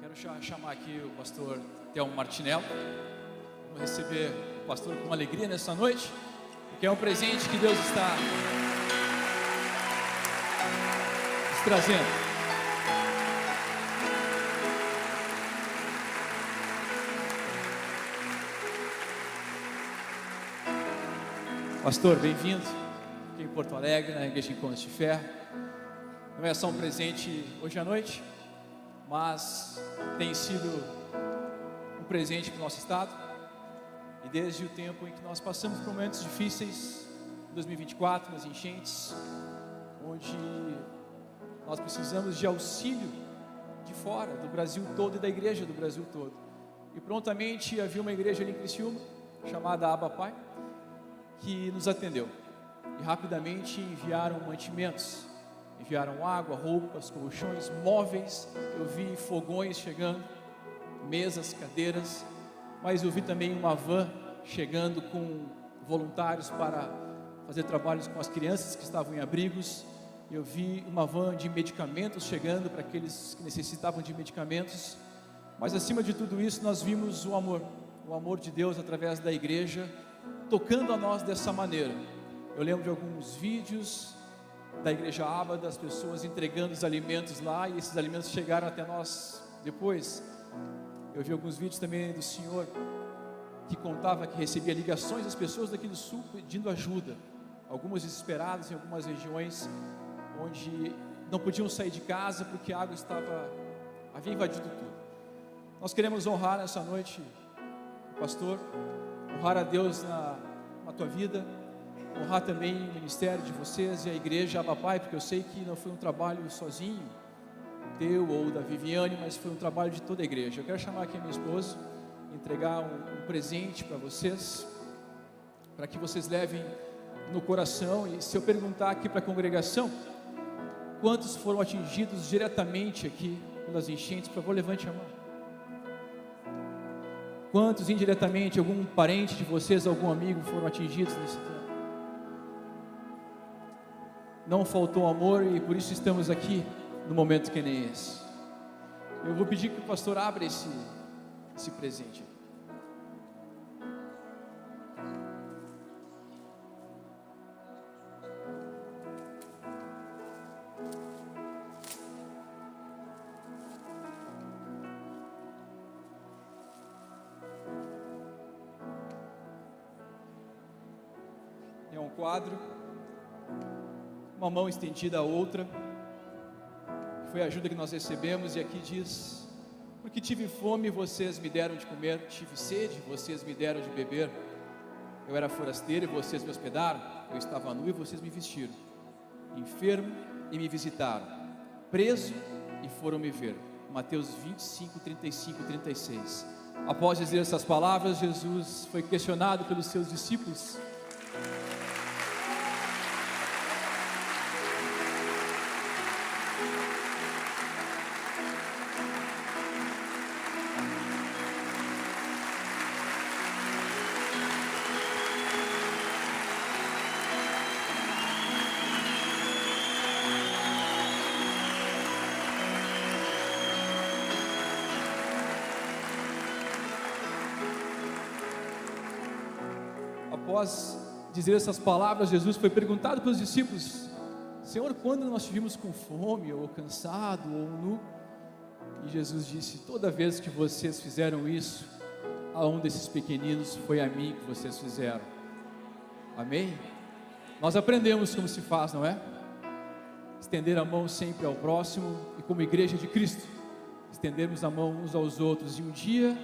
Quero chamar aqui o pastor Thelmo Martinello. Vamos receber o pastor com alegria nessa noite, porque é um presente que Deus está nos trazendo. Pastor, bem-vindo aqui em Porto Alegre, na Igreja Encontros de Fé. Não é só um presente hoje à noite, mas tem sido um presente para o nosso estado. E desde o tempo em que nós passamos por momentos difíceis, em 2024, nas enchentes, onde nós precisamos de auxílio de fora, do Brasil todo e da igreja do Brasil todo. E prontamente havia uma igreja ali em Criciúma, chamada Abba Pai, que nos atendeu. E rapidamente enviaram mantimentos, enviaram água, roupas, colchões, móveis. Eu vi fogões chegando, mesas, cadeiras, mas eu vi também uma van chegando com voluntários para fazer trabalhos com as crianças que estavam em abrigos. Eu vi uma van de medicamentos chegando para aqueles que necessitavam de medicamentos. Mas acima de tudo isso, nós vimos o amor de Deus através da igreja, tocando a nós dessa maneira. Eu lembro de alguns vídeos da igreja Abba, das pessoas entregando os alimentos lá, e esses alimentos chegaram até nós depois. Eu vi alguns vídeos também do senhor que contava que recebia ligações das pessoas daqui do sul pedindo ajuda, algumas desesperadas em algumas regiões onde não podiam sair de casa porque a água havia invadido tudo. Nós queremos honrar nessa noite o pastor, honrar a Deus na tua vida, honrar também o ministério de vocês e a igreja Abba Pai, porque eu sei que não foi um trabalho sozinho, teu ou da Viviane, mas foi um trabalho de toda a igreja. Eu quero chamar aqui a minha esposa, entregar um presente para vocês, para que vocês levem no coração. E se eu perguntar aqui para a congregação, quantos foram atingidos diretamente aqui pelas enchentes, por favor, levante a mão. Quantos indiretamente, algum parente de vocês, algum amigo foram atingidos nesse tempo? Não faltou amor e por isso estamos aqui num momento que nem esse. Eu vou pedir que o pastor abra esse presente. É um quadro, uma mão estendida à outra, foi a ajuda que nós recebemos, e aqui diz: porque tive fome, vocês me deram de comer, tive sede, vocês me deram de beber, eu era forasteiro e vocês me hospedaram, eu estava nu e vocês me vestiram, enfermo e me visitaram, preso e foram me ver. Mateus 25, 35 e 36. Após dizer essas palavras, Jesus foi questionado pelos seus discípulos. Após dizer essas palavras, Jesus foi perguntado pelos discípulos: Senhor, quando nós estivemos com fome, ou cansado, ou nu? E Jesus disse: toda vez que vocês fizeram isso a um desses pequeninos, foi a mim que vocês fizeram. Amém? Nós aprendemos como se faz, não é? Estender a mão sempre ao próximo, e como igreja de Cristo, estendermos a mão uns aos outros, e um dia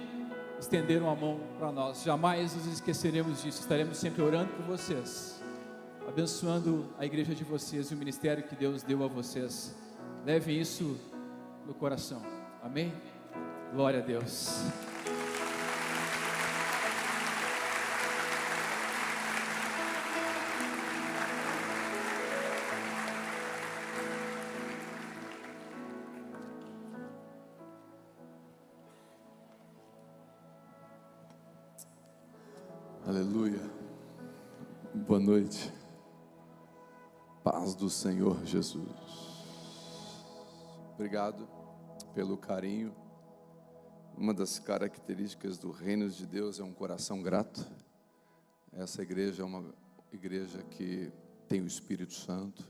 estenderam a mão para nós. Jamais nos esqueceremos disso. Estaremos sempre orando por vocês, abençoando a igreja de vocês e o ministério que Deus deu a vocês. Levem isso no coração. Amém? Glória a Deus. Aleluia. Boa noite. Paz do Senhor Jesus. Obrigado pelo carinho Uma das características do reino de Deus é um coração grato. Essa igreja é uma igreja que tem o Espírito Santo.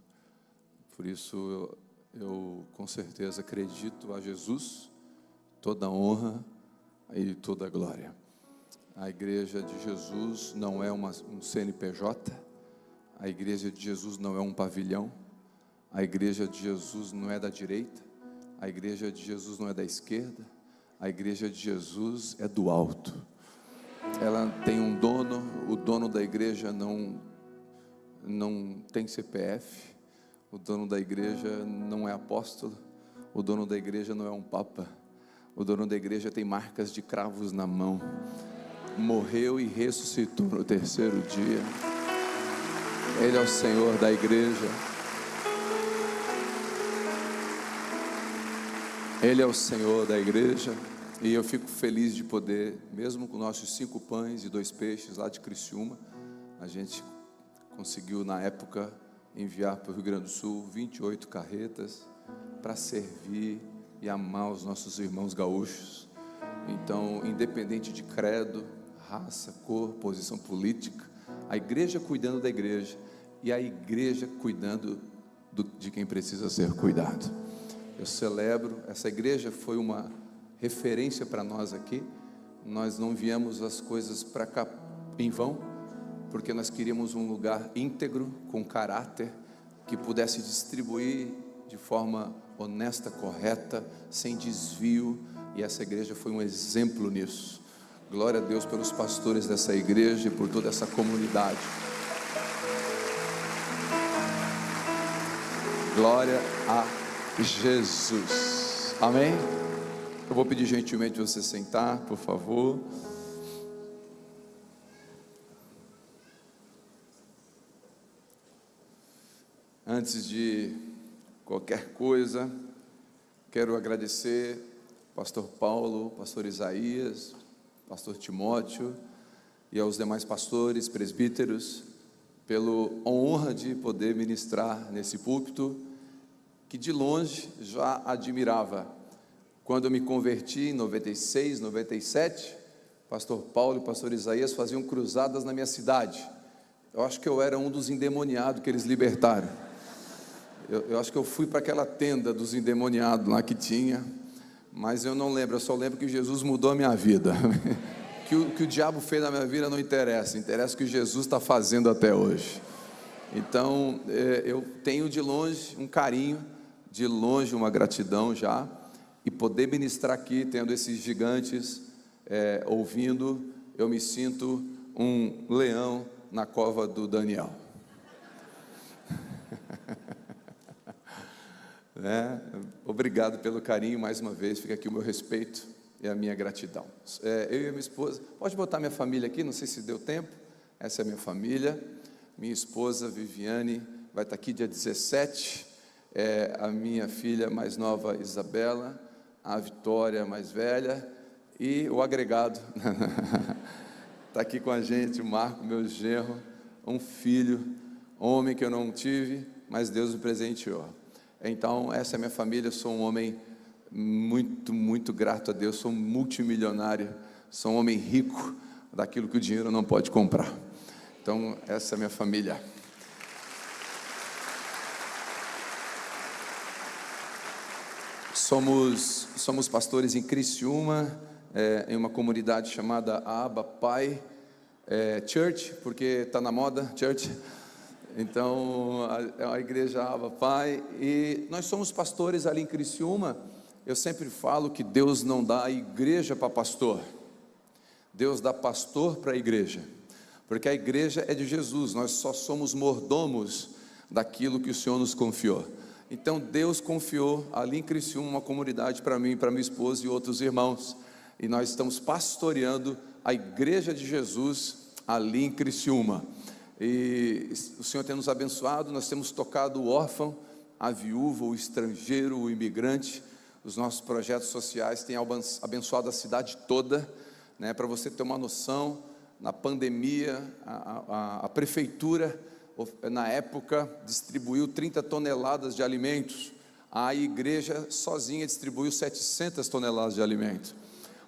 Por isso eu com certeza acredito a Jesus toda a honra e toda a glória. A igreja de Jesus não é um CNPJ. A igreja de Jesus não é um pavilhão. A igreja de Jesus não é da direita. A igreja de Jesus não é da esquerda. A igreja de Jesus é do alto. Ela tem um dono. O dono da igreja não tem CPF. O dono da igreja não é apóstolo. O dono da igreja não é um papa. O dono da igreja tem marcas de cravos na mão. Morreu e ressuscitou no terceiro dia. Ele é o Senhor da igreja. Ele é o Senhor da igreja. E eu fico feliz de poder, mesmo com nossos 5 pães e 2 peixes lá de Criciúma, a gente conseguiu na época enviar para o Rio Grande do Sul 28 carretas para servir e amar os nossos irmãos gaúchos. Então, independente de credo, raça, cor, posição política, a igreja cuidando da igreja e a igreja cuidando de quem precisa ser cuidado. Eu celebro, essa igreja foi uma referência para nós aqui. Nós não viemos as coisas para cá em vão, porque nós queríamos um lugar íntegro, com caráter, que pudesse distribuir de forma honesta, correta, sem desvio, e essa igreja foi um exemplo nisso. Glória a Deus pelos pastores dessa igreja e por toda essa comunidade. Glória a Jesus. Amém? Eu vou pedir gentilmente você sentar, por favor. Antes de qualquer coisa, quero agradecer pastor Paulo, pastor Isaías, pastor Timóteo e aos demais pastores, presbíteros, pela honra de poder ministrar nesse púlpito, que de longe já admirava. Quando eu me converti em 96, 97, pastor Paulo e pastor Isaías faziam cruzadas na minha cidade. Eu acho que eu era um dos endemoniados que eles libertaram. Eu acho que eu fui para aquela tenda dos endemoniados lá que tinha, mas eu não lembro, eu só lembro que Jesus mudou a minha vida. que o diabo fez na minha vida não interessa, interessa o que Jesus está fazendo até hoje. Então, eu tenho de longe um carinho, de longe uma gratidão já, e poder ministrar aqui, tendo esses gigantes ouvindo, eu me sinto um leão na cova do Daniel. Obrigado pelo carinho mais uma vez, fica aqui o meu respeito e a minha gratidão. Eu e a minha esposa, pode botar minha família aqui, não sei se deu tempo. Essa é a minha família, minha esposa Viviane vai estar aqui dia 17, a minha filha mais nova Isabela, a Vitória mais velha e o agregado está aqui com a gente, o Marco, meu genro, um filho, homem que eu não tive, mas Deus me presenteou. Então essa é a minha família, eu sou um homem muito, muito grato a Deus, sou multimilionário, sou um homem rico daquilo que o dinheiro não pode comprar. Então essa é a minha família. Somos pastores em Criciúma, em uma comunidade chamada Abba Pai Church, porque está na moda, Church. Então, é a igreja Abba Pai, e nós somos pastores ali em Criciúma. Eu sempre falo que Deus não dá a igreja para pastor, Deus dá pastor para a igreja, porque a igreja é de Jesus, nós só somos mordomos daquilo que o Senhor nos confiou. Então Deus confiou ali em Criciúma uma comunidade para mim, para minha esposa e outros irmãos, e nós estamos pastoreando a igreja de Jesus ali em Criciúma. E o Senhor tem nos abençoado, nós temos tocado o órfão, a viúva, o estrangeiro, o imigrante. Os nossos projetos sociais têm abençoado a cidade toda, né? Para você ter uma noção, na pandemia, a prefeitura, na época, distribuiu 30 toneladas de alimentos. A igreja sozinha distribuiu 700 toneladas de alimentos.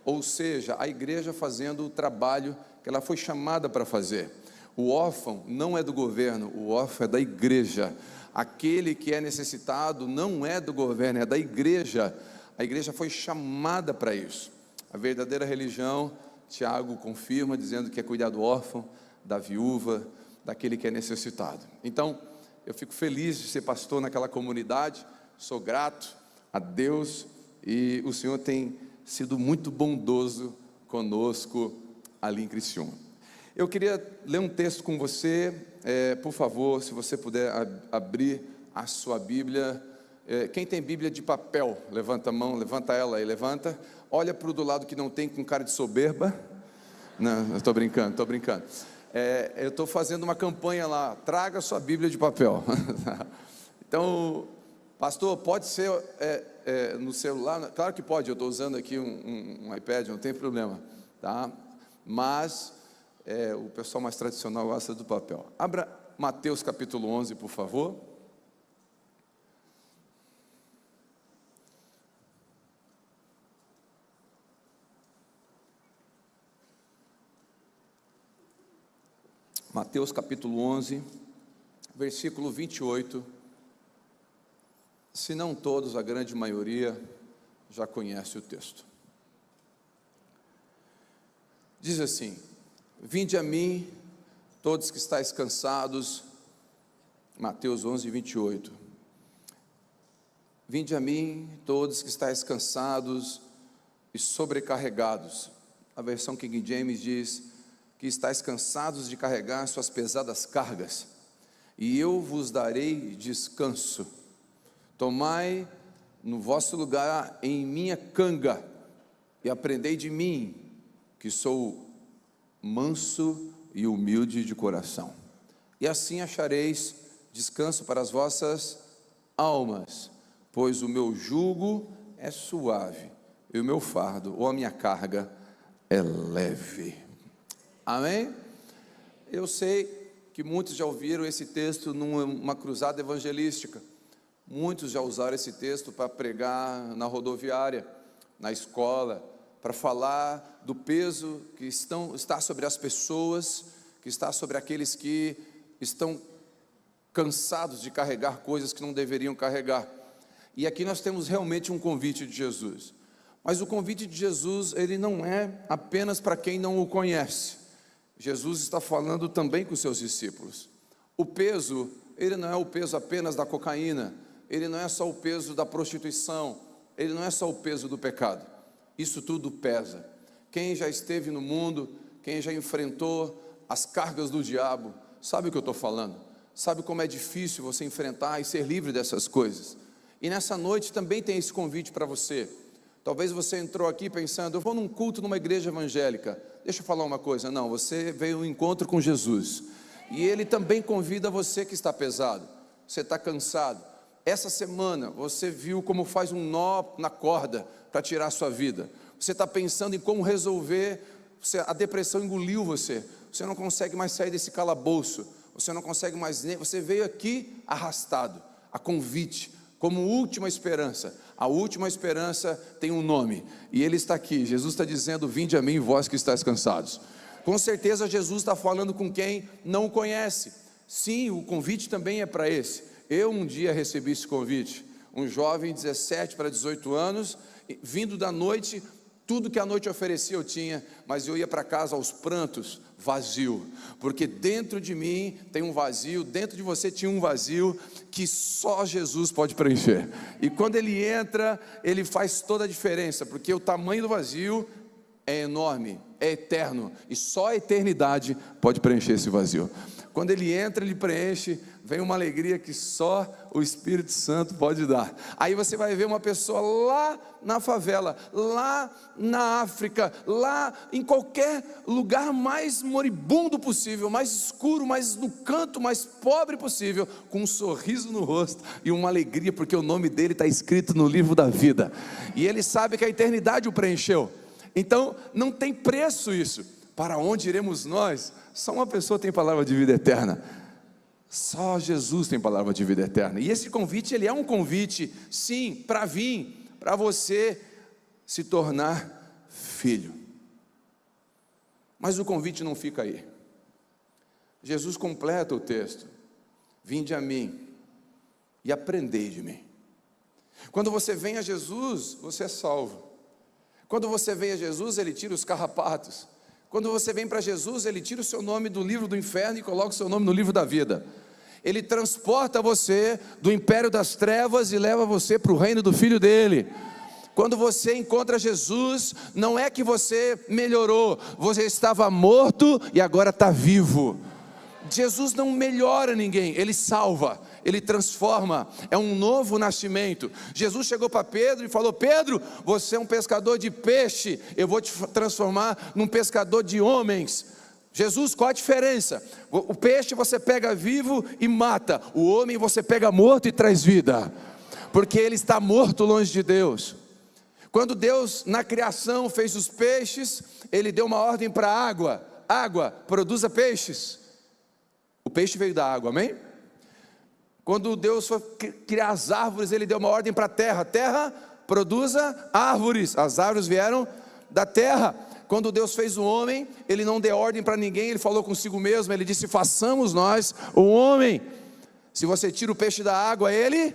ou seja, a igreja fazendo o trabalho que ela foi chamada para fazer. O órfão não é do governo, o órfão é da igreja. Aquele que é necessitado não é do governo, é da igreja. A igreja foi chamada para isso. A verdadeira religião, Tiago confirma, dizendo que é cuidar do órfão, da viúva, daquele que é necessitado. Então, eu fico feliz de ser pastor naquela comunidade, sou grato a Deus, e o Senhor tem sido muito bondoso conosco ali em Criciúma. Eu queria ler um texto com você, por favor, se você puder abrir a sua Bíblia. Quem tem Bíblia de papel, levanta a mão, levanta ela aí, levanta. Olha para o do lado que não tem, com cara de soberba. Não, eu estou brincando, eu estou fazendo uma campanha lá, traga sua Bíblia de papel. Então, pastor, pode ser no celular? Claro que pode, eu estou usando aqui um iPad, não tem problema, tá? Mas o pessoal mais tradicional gosta do papel. Abra Mateus capítulo 11, por favor. Mateus capítulo 11, versículo 28, se não todos, a grande maioria já conhece o texto. Diz assim: vinde a mim, todos que estáis cansados, Mateus 11, 28, vinde a mim, todos que estáis cansados e sobrecarregados. A versão King James diz que estáis cansados de carregar suas pesadas cargas, e eu vos darei descanso. Tomai no vosso lugar em minha canga, e aprendei de mim, que sou manso e humilde de coração, e assim achareis descanso para as vossas almas, pois o meu jugo é suave, e o meu fardo, ou a minha carga, é leve. Amém? Eu sei que muitos já ouviram esse texto numa cruzada evangelística. Muitos já usaram esse texto para pregar na rodoviária, na escola, para falar do peso que está sobre as pessoas, que está sobre aqueles que estão cansados de carregar coisas que não deveriam carregar. E aqui nós temos realmente um convite de Jesus. Mas o convite de Jesus, ele não é apenas para quem não o conhece. Jesus está falando também com os seus discípulos. O peso, ele não é o peso apenas da cocaína, ele não é só o peso da prostituição, ele não é só o peso do pecado. Isso tudo pesa. Quem já esteve no mundo, quem já enfrentou as cargas do diabo, sabe o que eu estou falando? Sabe como é difícil você enfrentar e ser livre dessas coisas. E nessa noite também tem esse convite para você. Talvez você entrou aqui pensando, eu vou num culto numa igreja evangélica. Deixa eu falar uma coisa, não, você veio ao encontro com Jesus, e Ele também convida você que está pesado, você está cansado. Essa semana você viu como faz um nó na corda para tirar a sua vida. Você está pensando em como resolver, a depressão engoliu você não consegue mais sair desse calabouço, você não consegue mais, você veio aqui arrastado, a convite, como última esperança. A última esperança tem um nome, e Ele está aqui. Jesus está dizendo, vinde a mim, vós que estáis cansados. Com certeza Jesus está falando com quem não o conhece. Sim, o convite também é para esse. Eu um dia recebi esse convite, um jovem de 17 para 18 anos, vindo da noite, tudo que a noite oferecia eu tinha, mas eu ia para casa aos prantos, vazio, porque dentro de mim tem um vazio, dentro de você tinha um vazio, que só Jesus pode preencher, e quando Ele entra, Ele faz toda a diferença, porque o tamanho do vazio é enorme, é eterno, e só a eternidade pode preencher esse vazio. Quando Ele entra, Ele preenche, vem uma alegria que só o Espírito Santo pode dar. Aí você vai ver uma pessoa lá na favela, lá na África, lá em qualquer lugar mais moribundo possível, mais escuro, mais no canto mais pobre possível, com um sorriso no rosto e uma alegria, porque o nome dele está escrito no livro da vida, e ele sabe que a eternidade o preencheu. Então não tem preço isso. Para onde iremos nós? Só uma pessoa tem palavra de vida eterna. Só Jesus tem palavra de vida eterna. E esse convite, ele é um convite, sim, para vir, para você se tornar filho. Mas o convite não fica aí. Jesus completa o texto: vinde a mim e aprendei de mim. Quando você vem a Jesus, você é salvo. Quando você vem a Jesus, Ele tira os carrapatos. Quando você vem para Jesus, Ele tira o seu nome do livro do inferno e coloca o seu nome no livro da vida. Ele transporta você do império das trevas e leva você para o reino do Filho dele. Quando você encontra Jesus, não é que você melhorou, você estava morto e agora está vivo. Jesus não melhora ninguém, Ele salva, Ele transforma, é um novo nascimento. Jesus chegou para Pedro e falou: Pedro, você é um pescador de peixe, eu vou te transformar num pescador de homens. Jesus, qual a diferença? O peixe você pega vivo e mata, o homem você pega morto e traz vida, porque ele está morto longe de Deus. Quando Deus na criação fez os peixes, Ele deu uma ordem para a água: água, produza peixes. O peixe veio da água, amém? Quando Deus foi criar as árvores, Ele deu uma ordem para a terra: terra, produza árvores. As árvores vieram da terra. Quando Deus fez o homem, Ele não deu ordem para ninguém, Ele falou consigo mesmo, Ele disse: façamos nós o homem. Se você tira o peixe da água, ele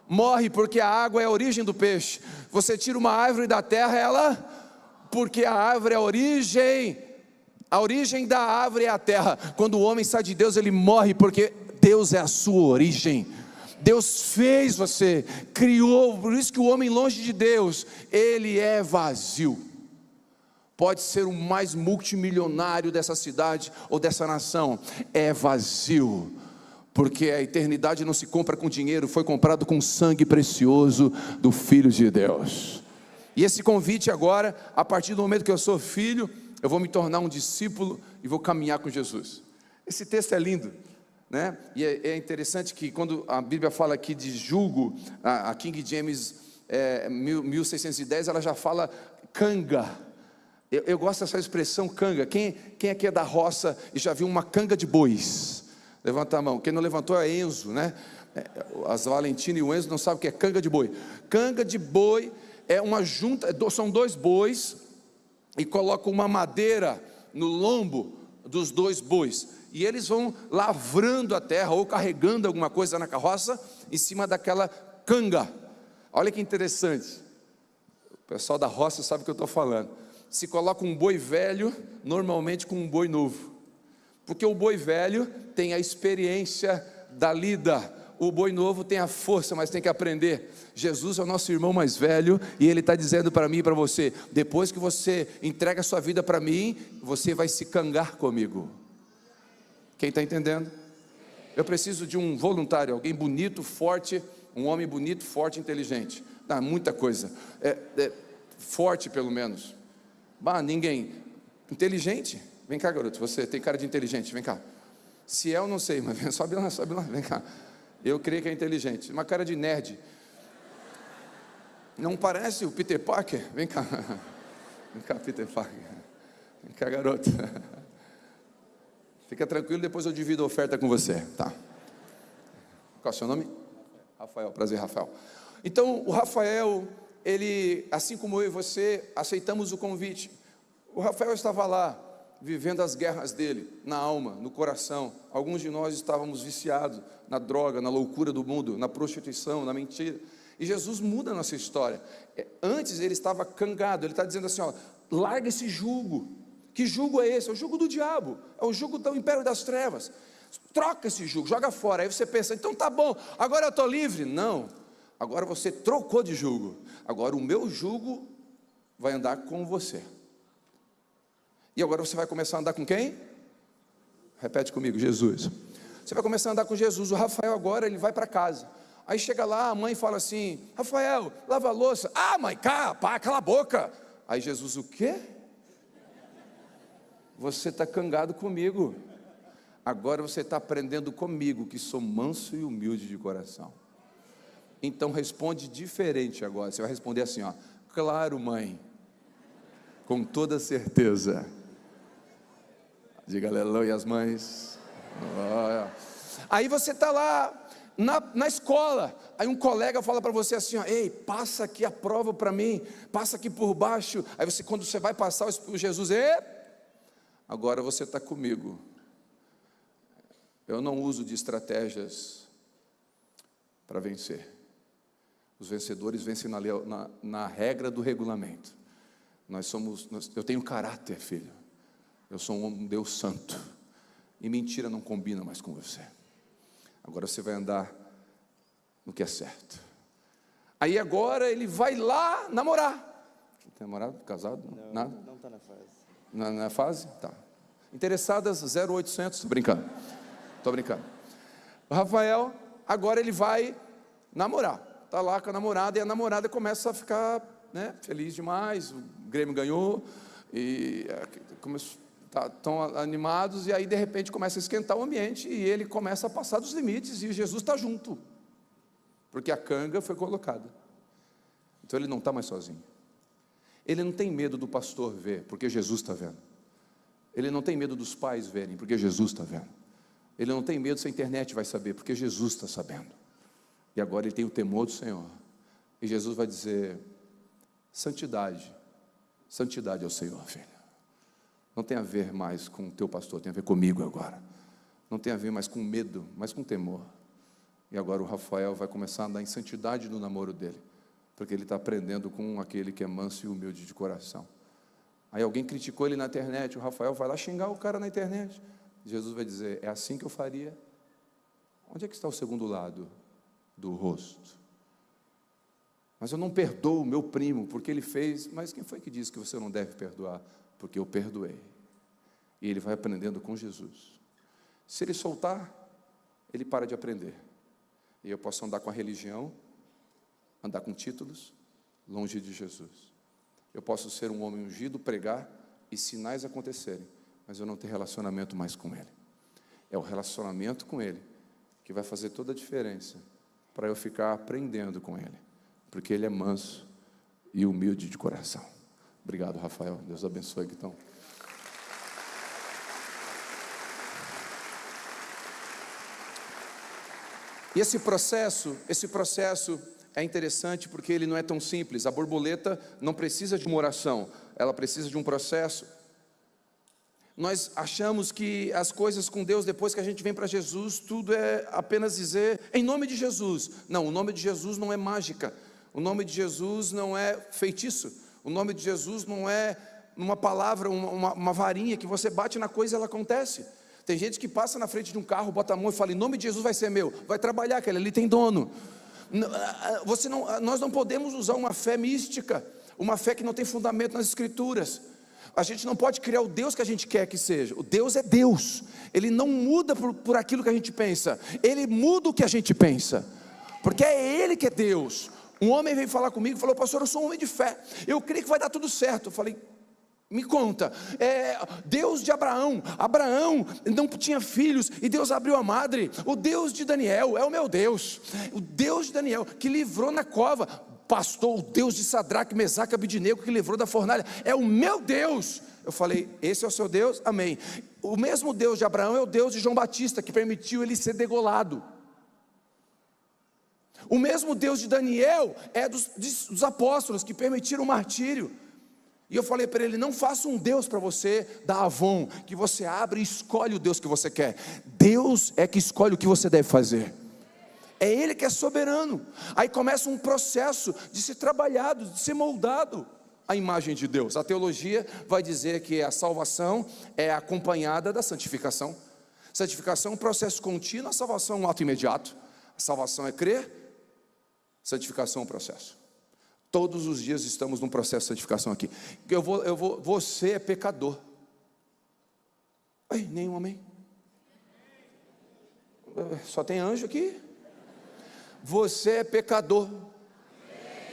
morre, porque a água é a origem do peixe. Você tira uma árvore da terra, porque a árvore é a origem da árvore é a terra. Quando o homem sai de Deus, ele morre, porque Deus é a sua origem. Deus fez você, criou, por isso que o homem longe de Deus, ele é vazio. Pode ser o mais multimilionário dessa cidade ou dessa nação, é vazio, porque a eternidade não se compra com dinheiro, foi comprado com sangue precioso do Filho de Deus. E esse convite agora, a partir do momento que eu sou filho, eu vou me tornar um discípulo e vou caminhar com Jesus. Esse texto é lindo, né? E é interessante que quando a Bíblia fala aqui de jugo, a King James 1610, ela já fala canga. Eu gosto dessa expressão canga. Quem aqui é da roça e já viu uma canga de bois? Levanta a mão. Quem não levantou é Enzo, né? As Valentina e o Enzo não sabem o que é canga de boi. Canga de boi é uma junta, são dois bois, e colocam uma madeira no lombo dos dois bois, e eles vão lavrando a terra, ou carregando alguma coisa na carroça, em cima daquela canga. Olha que interessante, o pessoal da roça sabe o que eu estou falando. Se coloca um boi velho, normalmente com um boi novo, porque o boi velho tem a experiência da lida, o boi novo tem a força, mas tem que aprender. Jesus é o nosso irmão mais velho, e Ele está dizendo para mim e para você: depois que você entrega a sua vida para mim, você vai se cangar comigo. Quem está entendendo? Eu preciso de um voluntário, alguém bonito, forte, um homem bonito, forte, inteligente. Dá muita coisa, forte pelo menos. Ninguém, inteligente, vem cá garoto, você tem cara de inteligente, vem cá. Se eu não sei, mas sobe lá, vem cá. Eu creio que é inteligente, uma cara de nerd. Não parece o Peter Parker? Vem cá, Peter Parker. Vem cá, garoto. Fica tranquilo, depois eu divido a oferta com você, tá? Qual é o seu nome? Rafael, prazer, Rafael. Então, o Rafael, ele, assim como eu e você, aceitamos o convite. O Rafael estava lá, vivendo as guerras dele, na alma, no coração. Alguns de nós estávamos viciados na droga, na loucura do mundo, na prostituição, na mentira. E Jesus muda a nossa história. Antes ele estava cangado, ele está dizendo assim: larga esse jugo. Que jugo é esse? É o jugo do diabo, é o jugo do império das trevas. Troca esse jugo, joga fora. Aí você pensa: então tá bom, agora eu estou livre. Não, agora você trocou de jugo. Agora o meu jugo vai andar com você. E agora você vai começar a andar com quem? Repete comigo: Jesus. Você vai começar a andar com Jesus. O Rafael agora, ele vai para casa. Aí chega lá, a mãe fala assim: Rafael, lava a louça. Mãe, pá, cala a boca. Aí Jesus: o quê? Você está cangado comigo. Agora você está aprendendo comigo, que sou manso e humilde de coração. Então responde diferente agora. Você vai responder assim: claro, mãe, com toda certeza. Diga aleluia, as mães. Aí você está lá, na escola, aí um colega fala para você assim, ó, ei, passa aqui a prova para mim, passa aqui por baixo, aí você, quando você vai passar, o Jesus, agora você está comigo. Eu não uso de estratégias para vencer. Os vencedores vencem na regra do regulamento. Eu tenho caráter, filho. Eu sou um Deus santo. E mentira não combina mais com você. Agora você vai andar no que é certo. Aí agora ele vai lá namorar. Tem namorado? Casado? Não, nada? Não está na fase. Na fase? Tá. Interessadas 0800, estou brincando. O Rafael, agora ele vai namorar. Está lá com a namorada e a namorada começa a ficar, né, feliz demais. O Grêmio ganhou e estão animados, e aí de repente começa a esquentar o ambiente e ele começa a passar dos limites e Jesus está junto, porque a canga foi colocada. Então ele não está mais sozinho. Ele não tem medo do pastor ver, porque Jesus está vendo. Ele não tem medo dos pais verem, porque Jesus está vendo. Ele não tem medo se a internet vai saber, porque Jesus está sabendo. E agora ele tem o temor do Senhor. E Jesus vai dizer: santidade ao Senhor, filho. Não tem a ver mais com o teu pastor, tem a ver comigo agora. Não tem a ver mais com medo, mas com temor. E agora o Rafael vai começar a andar em santidade no namoro dele, porque ele está aprendendo com aquele que é manso e humilde de coração. Aí alguém criticou ele na internet, o Rafael vai lá xingar o cara na internet. Jesus vai dizer: é assim que eu faria. Onde é que está o segundo lado do rosto? Mas eu não perdoo o meu primo, porque ele fez. Mas quem foi que disse que você não deve perdoar? Porque eu perdoei. E ele vai aprendendo com Jesus. Se ele soltar, ele para de aprender. E eu posso andar com a religião, andar com títulos, longe de Jesus. Eu posso ser um homem ungido, pregar e sinais acontecerem, mas eu não ter relacionamento mais com Ele. É o relacionamento com Ele que vai fazer toda a diferença para eu ficar aprendendo com Ele, porque Ele é manso e humilde de coração. Obrigado, Rafael. Deus abençoe, então. E esse processo é interessante porque ele não é tão simples. A borboleta não precisa de uma oração, ela precisa de um processo. Nós achamos que as coisas com Deus, depois que a gente vem para Jesus, tudo é apenas dizer, em nome de Jesus. Não, o nome de Jesus não é mágica. O nome de Jesus não é feitiço. O nome de Jesus não é uma palavra, uma varinha que você bate na coisa e ela acontece. Tem gente que passa na frente de um carro, bota a mão e fala, em nome de Jesus vai ser meu. Vai trabalhar, aquele ali tem dono. Nós não podemos usar uma fé mística, uma fé que não tem fundamento nas Escrituras. A gente não pode criar o Deus que a gente quer que seja. O Deus é Deus. Ele não muda por aquilo que a gente pensa. Ele muda o que a gente pensa, porque é Ele que é Deus. Um homem veio falar comigo e falou, pastor, eu sou um homem de fé, eu creio que vai dar tudo certo. Eu falei, me conta. Deus de Abraão não tinha filhos e Deus abriu a madre. O Deus de Daniel é o meu Deus. O Deus de Daniel que livrou na cova, pastor, o Deus de Sadraque, Mesaque e Abednego que livrou da fornalha, é o meu Deus. Eu falei, esse é o seu Deus? Amém. O mesmo Deus de Abraão é o Deus de João Batista, que permitiu ele ser degolado. O mesmo Deus de Daniel é dos apóstolos, que permitiram o martírio. E eu falei para ele, não faça um Deus para você da Avon, que você abre e escolhe o Deus que você quer. Deus é que escolhe o que você deve fazer. É Ele que é soberano. Aí começa um processo de ser trabalhado, de ser moldado à imagem de Deus. A teologia vai dizer que a salvação é acompanhada da santificação. Santificação é um processo contínuo, a salvação é um ato imediato. A salvação é crer, santificação é um processo. Todos os dias estamos num processo de santificação aqui. Você é pecador. Ei, nenhum amém. Só tem anjo aqui. Você é pecador.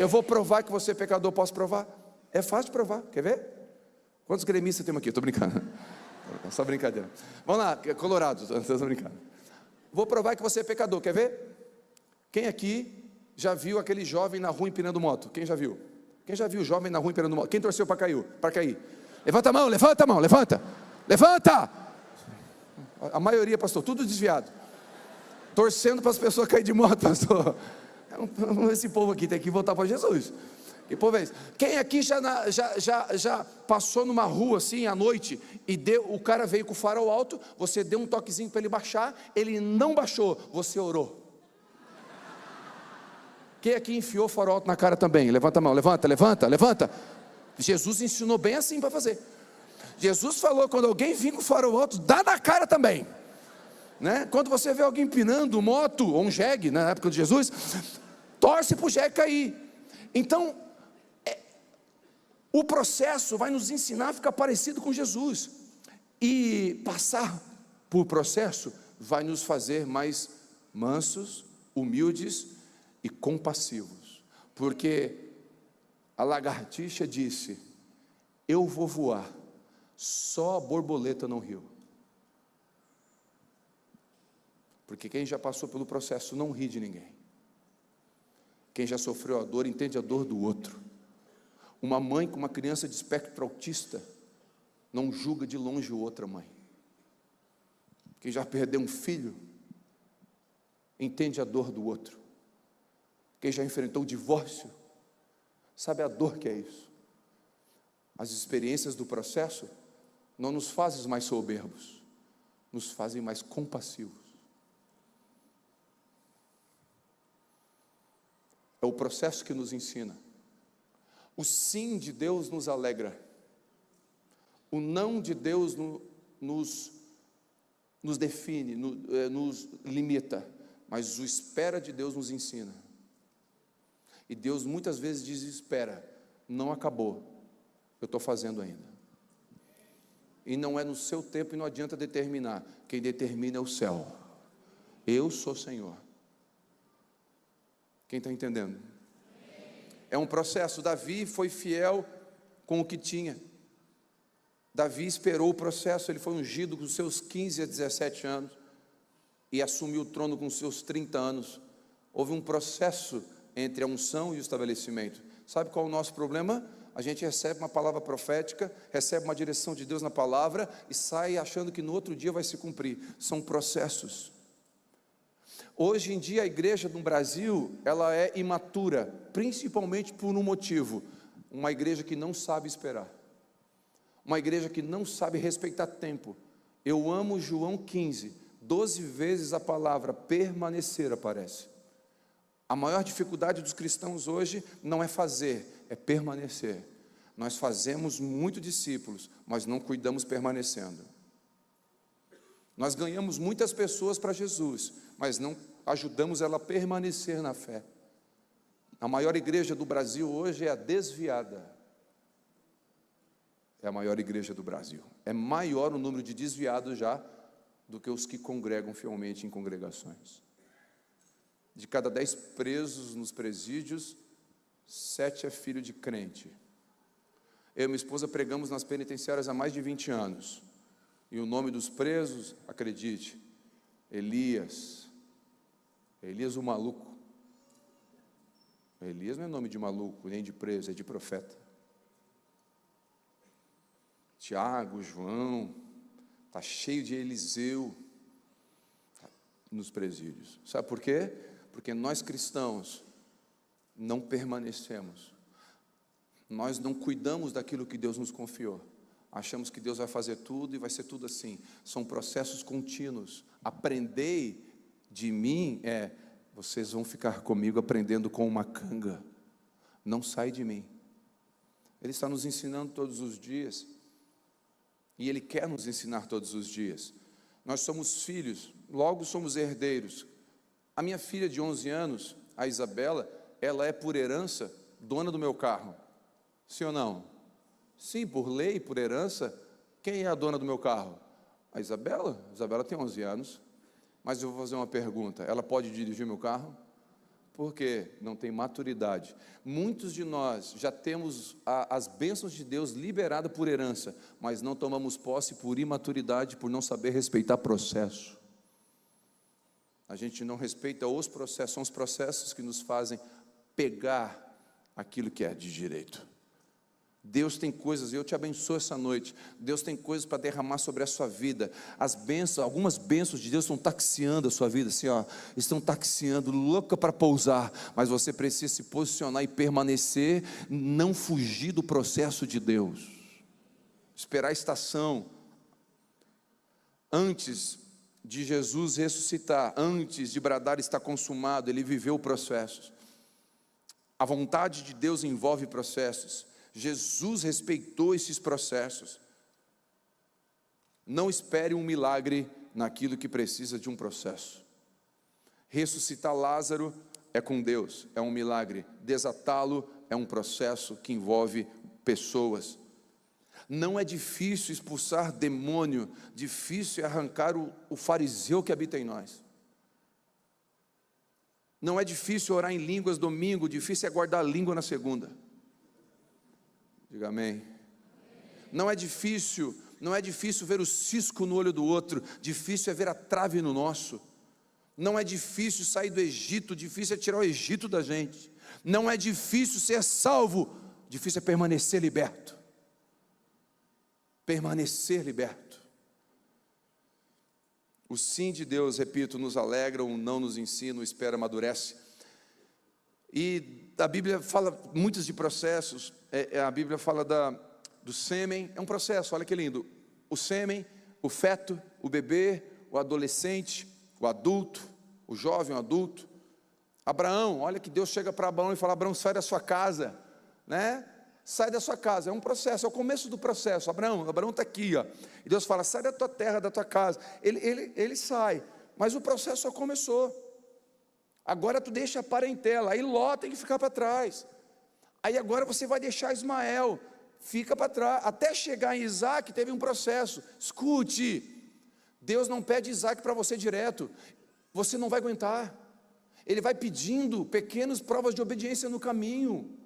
Eu vou provar que você é pecador. Posso provar? É fácil de provar. Quer ver? Quantos gremistas temos aqui? Estou brincando. É só brincadeira. Vamos lá, colorados. Estou brincando. Vou provar que você é pecador. Quer ver? Quem aqui já viu aquele jovem na rua empinando moto? Quem já viu? Quem já viu o jovem na rua empinando moto? Quem torceu para cair? Levanta a mão, levanta. A maioria, pastor, tudo desviado. torcendo para as pessoas caírem de moto, pastor. Esse povo aqui tem que voltar para Jesus. Que povo é esse? Quem aqui já passou numa rua assim à noite e o cara veio com o farol alto, você deu um toquezinho para ele baixar, ele não baixou, você orou. Quem aqui enfiou o farol alto na cara também? Levanta a mão, levanta. Jesus ensinou bem assim para fazer. Jesus falou, quando alguém vir com o farol alto, dá na cara também, né? Quando você vê alguém empinando moto, ou um jegue, na época de Jesus, torce para o jegue cair. Então, o processo vai nos ensinar a ficar parecido com Jesus, e passar por processo vai nos fazer mais mansos, humildes e compassivos, porque a lagartixa disse: eu vou voar, só a borboleta não riu. Porque quem já passou pelo processo não ri de ninguém. Quem já sofreu a dor entende a dor do outro. Uma mãe com uma criança de espectro autista não julga de longe outra mãe. Quem já perdeu um filho entende a dor do outro. Quem já enfrentou o divórcio sabe a dor que é isso. As experiências do processo não nos fazem mais soberbos, nos fazem mais compassivos. É o processo que nos ensina. O sim de Deus nos alegra. O não de Deus nos define, nos limita. Mas o espera de Deus nos ensina. E Deus muitas vezes diz: espera, não acabou, eu estou fazendo ainda. E não é no seu tempo e não adianta determinar. Quem determina é o céu. Eu sou Senhor. Quem está entendendo? É um processo. Davi foi fiel com o que tinha. Davi esperou o processo. Ele foi ungido com seus 15 a 17 anos e assumiu o trono com seus 30 anos. Houve um processo entre a unção e o estabelecimento. Sabe qual é o nosso problema? A gente recebe uma palavra profética, recebe uma direção de Deus na palavra e sai achando que no outro dia vai se cumprir. São processos. Hoje em dia a igreja no Brasil, ela é imatura, principalmente por um motivo: uma igreja que não sabe esperar, uma igreja que não sabe respeitar tempo. Eu amo João 15, 12 vezes a palavra permanecer aparece. A maior dificuldade dos cristãos hoje não é fazer, é permanecer. Nós fazemos muito discípulos, mas não cuidamos permanecendo. Nós ganhamos muitas pessoas para Jesus, mas não ajudamos ela a permanecer na fé. A maior igreja do Brasil hoje é a desviada. É a maior igreja do Brasil. É maior o número de desviados já do que os que congregam fielmente em congregações. De cada 10 presos nos presídios, 7 é filho de crente. Eu e minha esposa pregamos nas penitenciárias há mais de 20 anos. E o nome dos presos, acredite, Elias o maluco. Elias não é nome de maluco, nem de preso, é de profeta. Tiago, João, está cheio de Eliseu nos presídios. Sabe por quê? Porque nós cristãos não permanecemos. Nós não cuidamos daquilo que Deus nos confiou. Achamos que Deus vai fazer tudo e vai ser tudo assim. São processos contínuos. Aprendei de mim vocês vão ficar comigo aprendendo com uma canga. Não sai de mim. Ele está nos ensinando todos os dias. E Ele quer nos ensinar todos os dias. Nós somos filhos, logo somos herdeiros. A minha filha de 11 anos, a Isabela, ela é por herança dona do meu carro. Sim ou não? Sim, por lei, por herança. Quem é a dona do meu carro? A Isabela. A Isabela tem 11 anos. Mas eu vou fazer uma pergunta: ela pode dirigir meu carro? Por quê? Não tem maturidade. Muitos de nós já temos as bênçãos de Deus liberadas por herança, mas não tomamos posse por imaturidade, por não saber respeitar processo. A gente não respeita os processos, são os processos que nos fazem pegar aquilo que é de direito. Deus tem coisas, e eu te abençoo essa noite. Deus tem coisas para derramar sobre a sua vida. As bênçãos, algumas bênçãos de Deus estão taxiando a sua vida, assim, ó, estão taxiando, louca para pousar, mas você precisa se posicionar e permanecer, não fugir do processo de Deus. Esperar a estação. Antes de Jesus ressuscitar, antes de bradar está consumado, ele viveu processos. A vontade de Deus envolve processos. Jesus respeitou esses processos. Não espere um milagre naquilo que precisa de um processo. Ressuscitar Lázaro é com Deus, é um milagre. Desatá-lo é um processo que envolve pessoas. Não é difícil expulsar demônio, difícil é arrancar o fariseu que habita em nós. Não é difícil orar em línguas domingo, difícil é guardar a língua na segunda. Diga amém. Não é difícil ver o cisco no olho do outro, difícil é ver a trave no nosso. Não é difícil sair do Egito, difícil é tirar o Egito da gente. Não é difícil ser salvo, difícil é permanecer liberto. Permanecer liberto. O sim de Deus, repito, nos alegra, o não nos ensina, o espera amadurece. E a Bíblia fala muitos de processos. A Bíblia fala do sêmen, é um processo, olha que lindo. O sêmen, o feto, o bebê, o adolescente, o adulto, o jovem, o adulto. Abraão, olha que Deus chega para Abraão e fala: Abraão, sai da sua casa, né? Sai da sua casa, é um processo, é o começo do processo. Abraão está aqui, ó. E Deus fala: sai da tua terra, da tua casa. Ele sai, mas o processo só começou. Agora tu deixa a parentela, aí Ló tem que ficar para trás. Aí agora você vai deixar Ismael, fica para trás, até chegar em Isaac teve um processo. Escute, Deus não pede Isaac para você direto, você não vai aguentar. Ele vai pedindo pequenas provas de obediência no caminho.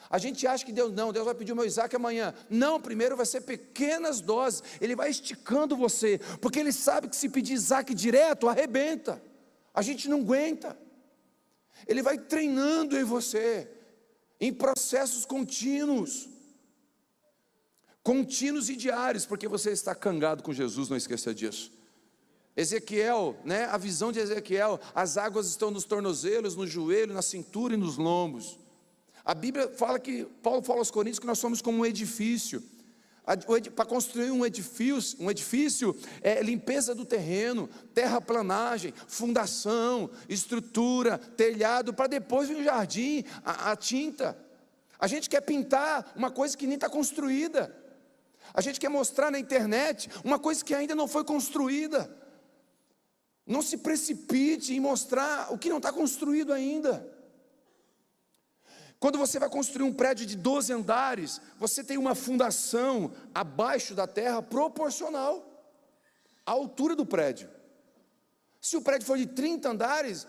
A gente acha que Deus vai pedir o meu Isaac amanhã. Não, primeiro vai ser pequenas doses. Ele vai esticando você, porque Ele sabe que se pedir Isaac direto, arrebenta. A gente não aguenta. Ele vai treinando em você, em processos contínuos e diários, porque você está cangado com Jesus, não esqueça disso. Ezequiel, né, a visão de Ezequiel, as águas estão nos tornozelos, no joelho, na cintura e nos lombos. A Bíblia fala que, Paulo fala aos Coríntios que nós somos como um edifício. Para construir um edifício é limpeza do terreno, terraplanagem, fundação, estrutura, telhado, para depois vir o jardim, a tinta. A gente quer pintar uma coisa que nem está construída. A gente quer mostrar na internet uma coisa que ainda não foi construída. Não se precipite em mostrar o que não está construído ainda. Quando você vai construir um prédio de 12 andares, você tem uma fundação abaixo da terra proporcional à altura do prédio. Se o prédio for de 30 andares,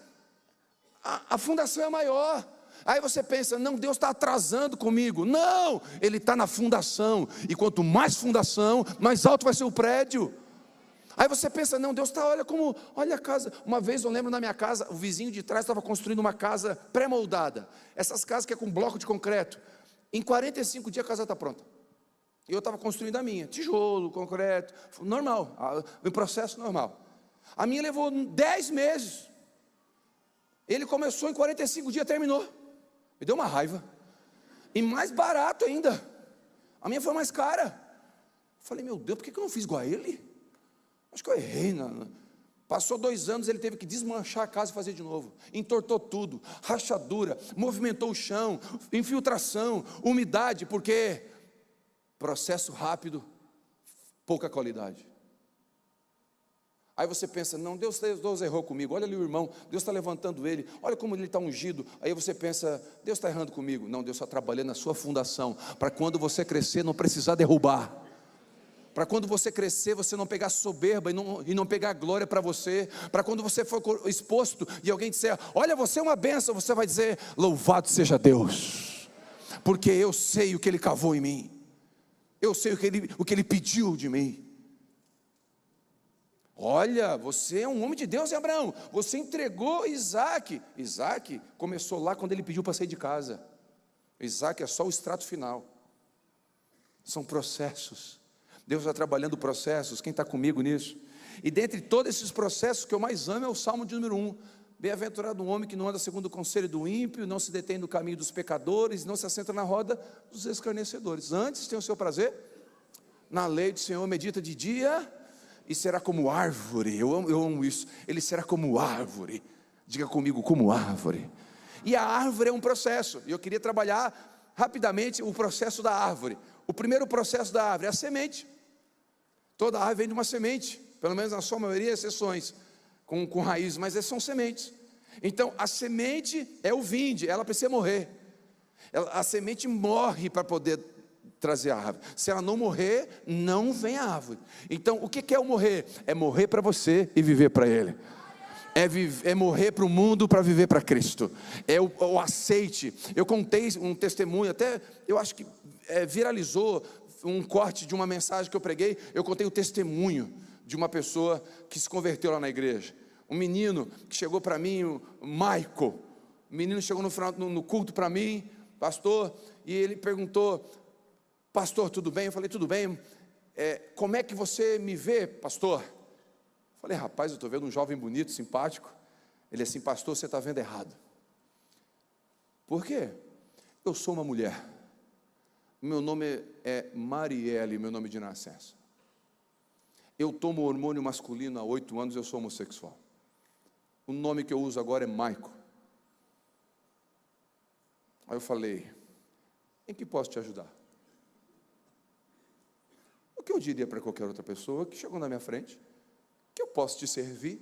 a fundação é maior. Aí você pensa: não, Deus está atrasando comigo. Não, Ele está na fundação. E quanto mais fundação, mais alto vai ser o prédio. Aí você pensa: não, Deus está, olha a casa. Uma vez eu lembro na minha casa, o vizinho de trás estava construindo uma casa pré-moldada. Essas casas que é com bloco de concreto. Em 45 dias a casa está pronta. E eu estava construindo a minha, tijolo, concreto, normal, um processo normal. A minha levou 10 meses. Ele começou em 45 dias, terminou. Me deu uma raiva. E mais barato ainda. A minha foi mais cara. Falei: meu Deus, por que eu não fiz igual a ele? Acho que eu errei. Passou 2 anos, ele teve que desmanchar a casa e fazer de novo. Entortou tudo, rachadura, movimentou o chão, infiltração, umidade, porque processo rápido, pouca qualidade. Aí você pensa: não, Deus errou comigo, olha ali o irmão, Deus está levantando ele, olha como ele está ungido. Aí você pensa: Deus está errando comigo. Não, Deus está trabalhando na sua fundação, para quando você crescer não precisar derrubar. Para quando você crescer, você não pegar soberba e não pegar glória para você. Para quando você for exposto e alguém disser: olha, você é uma bênção, você vai dizer: louvado seja Deus, porque eu sei o que Ele cavou em mim, eu sei o que ele pediu de mim. Olha, você é um homem de Deus, Abraão, você entregou Isaac. Isaac começou lá quando ele pediu para sair de casa. Isaac é só o extrato final. São processos. Deus está trabalhando processos. Quem está comigo nisso? E dentre todos esses processos, o que eu mais amo é o Salmo de número 1. Bem-aventurado o homem que não anda segundo o conselho do ímpio, não se detém no caminho dos pecadores, não se assenta na roda dos escarnecedores. Antes tem o seu prazer na lei do Senhor, medita de dia e será como árvore. Eu amo isso. Ele será como árvore. Diga comigo, como árvore. E a árvore é um processo. E eu queria trabalhar rapidamente o processo da árvore. O primeiro processo da árvore é a semente. Toda árvore vem de uma semente, pelo menos na sua maioria, exceções com raiz, mas são sementes. Então a semente é o vinde, ela precisa morrer. A semente morre para poder trazer a árvore. Se ela não morrer, não vem a árvore. Então o que é o morrer? É morrer para você e viver para Ele. É morrer para o mundo para viver para Cristo. É o aceite. Eu contei um testemunho, até eu acho que viralizou um corte de uma mensagem que eu preguei. Eu contei o testemunho de uma pessoa que se converteu lá na igreja. Um menino que chegou para mim, o Michael. O menino chegou no culto para mim, pastor, e ele perguntou: pastor, tudo bem? Eu falei, tudo bem. Como é que você me vê, pastor? Eu falei, rapaz, eu estou vendo um jovem bonito, simpático. Ele assim, pastor, você está vendo errado. Por quê? Eu sou uma mulher. Meu nome é Marielle, meu nome de nascença. Eu tomo hormônio masculino há 8 anos, eu sou homossexual. O nome que eu uso agora é Michael. Aí eu falei, em que posso te ajudar? O que eu diria para qualquer outra pessoa que chegou na minha frente? Que eu posso te servir?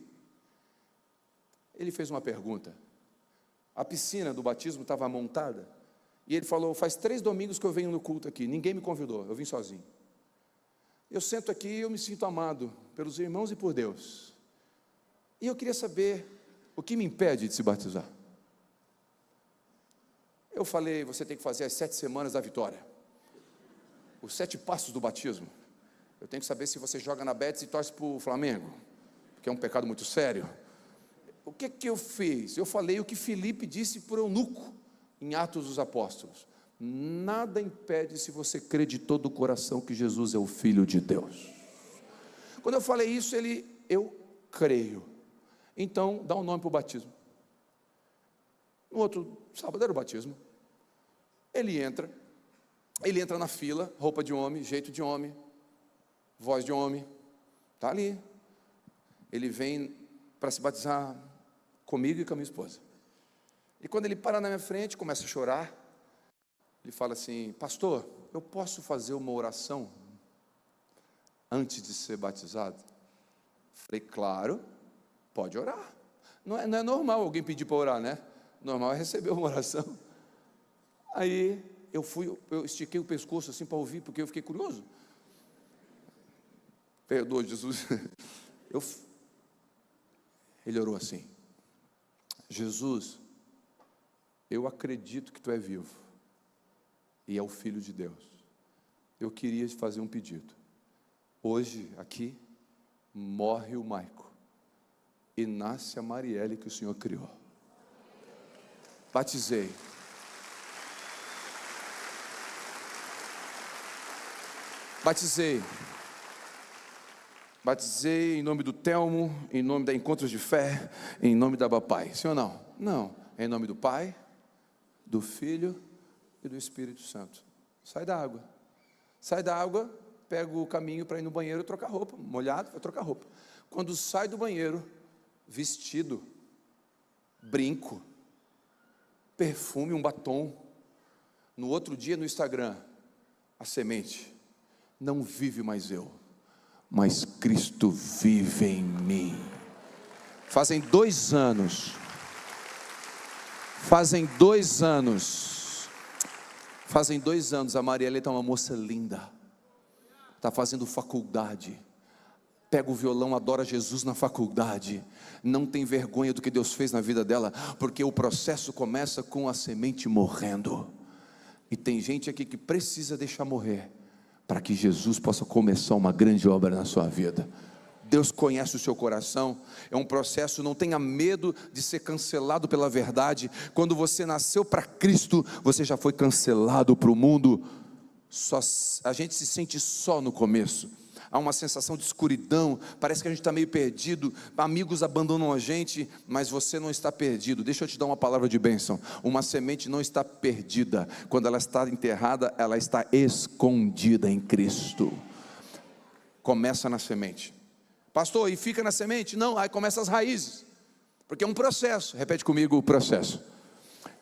Ele fez uma pergunta. A piscina do batismo estava montada, e ele falou, faz 3 domingos que eu venho no culto aqui, ninguém me convidou, eu vim sozinho. Eu sento aqui e eu me sinto amado pelos irmãos e por Deus. E eu queria saber o que me impede de se batizar. Eu falei, você tem que fazer as 7 semanas da vitória. Os 7 passos do batismo. Eu tenho que saber se você joga na Betis e torce para o Flamengo, porque é um pecado muito sério. O que eu fiz? Eu falei o que Filipe disse para o eunuco, em Atos dos Apóstolos. Nada impede se você crê de todo o coração que Jesus é o Filho de Deus. Quando eu falei isso, eu creio. Então, dá um nome para o batismo. No outro sábado era o batismo. Ele entra na fila, roupa de homem, jeito de homem, voz de homem, está ali. Ele vem para se batizar comigo e com a minha esposa. E quando ele para na minha frente, começa a chorar. Ele fala assim, pastor, eu posso fazer uma oração antes de ser batizado? Falei, claro, pode orar. Não é normal alguém pedir para orar, né? Normal é receber uma oração. Aí eu estiquei o pescoço assim para ouvir, porque eu fiquei curioso. Perdoa, Jesus. Ele orou assim, Jesus, eu acredito que tu é vivo e é o Filho de Deus. Eu queria te fazer um pedido. Hoje, aqui, morre o Michael e nasce a Marielle que o Senhor criou. Batizei. Batizei em nome do Telmo, em nome da Encontros de Fé, em nome da Bapai. Sim ou não? Não. É em nome do Pai, do Filho e do Espírito Santo. Sai da água, pega o caminho para ir no banheiro trocar roupa, molhado, vai trocar roupa. Quando sai do banheiro, vestido, brinco, perfume, um batom. No outro dia no Instagram, a semente, não vive mais eu, mas Cristo vive em mim. Fazem 2 anos a Marielle está uma moça linda, está fazendo faculdade, pega o violão, adora Jesus na faculdade, não tem vergonha do que Deus fez na vida dela, porque o processo começa com a semente morrendo, e tem gente aqui que precisa deixar morrer, para que Jesus possa começar uma grande obra na sua vida. Deus conhece o seu coração, é um processo, não tenha medo de ser cancelado pela verdade. Quando você nasceu para Cristo, você já foi cancelado para o mundo. a gente se sente só no começo. Há uma sensação de escuridão, parece que a gente está meio perdido, amigos abandonam a gente, mas você não está perdido. Deixa eu te dar uma palavra de bênção. Uma semente não está perdida, quando ela está enterrada, ela está escondida em Cristo. Começa na semente. Pastor, e fica na semente? Não, aí começa as raízes, porque é um processo. Repete comigo o processo.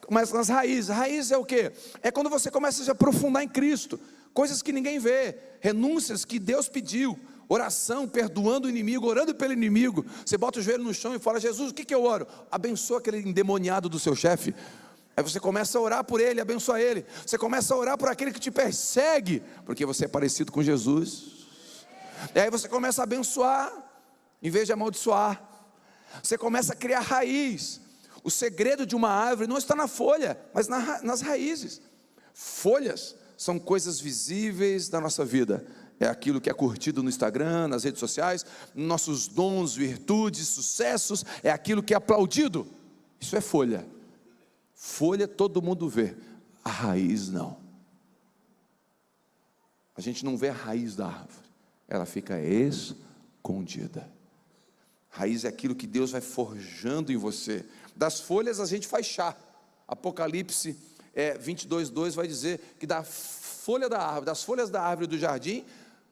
Começa nas raízes. Raiz é o quê? É quando você começa a se aprofundar em Cristo, coisas que ninguém vê, renúncias que Deus pediu, oração, perdoando o inimigo, orando pelo inimigo. Você bota o joelho no chão e fala: Jesus, o que eu oro? Abençoa aquele endemoniado do seu chefe. Aí você começa a orar por ele, abençoa ele. Você começa a orar por aquele que te persegue, porque você é parecido com Jesus. E aí você começa a abençoar, em vez de amaldiçoar. Você começa a criar raiz. O segredo de uma árvore não está na folha, mas nas raízes. Folhas são coisas visíveis da nossa vida. É aquilo que é curtido no Instagram, nas redes sociais. Nossos dons, virtudes, sucessos. É aquilo que é aplaudido. Isso é folha. Folha todo mundo vê, a raiz não. A gente não vê a raiz da árvore, ela fica escondida. Raiz é aquilo que Deus vai forjando em você. Das folhas a gente faz chá. Apocalipse 22:2 vai dizer que da folha da árvore, das folhas da árvore do jardim,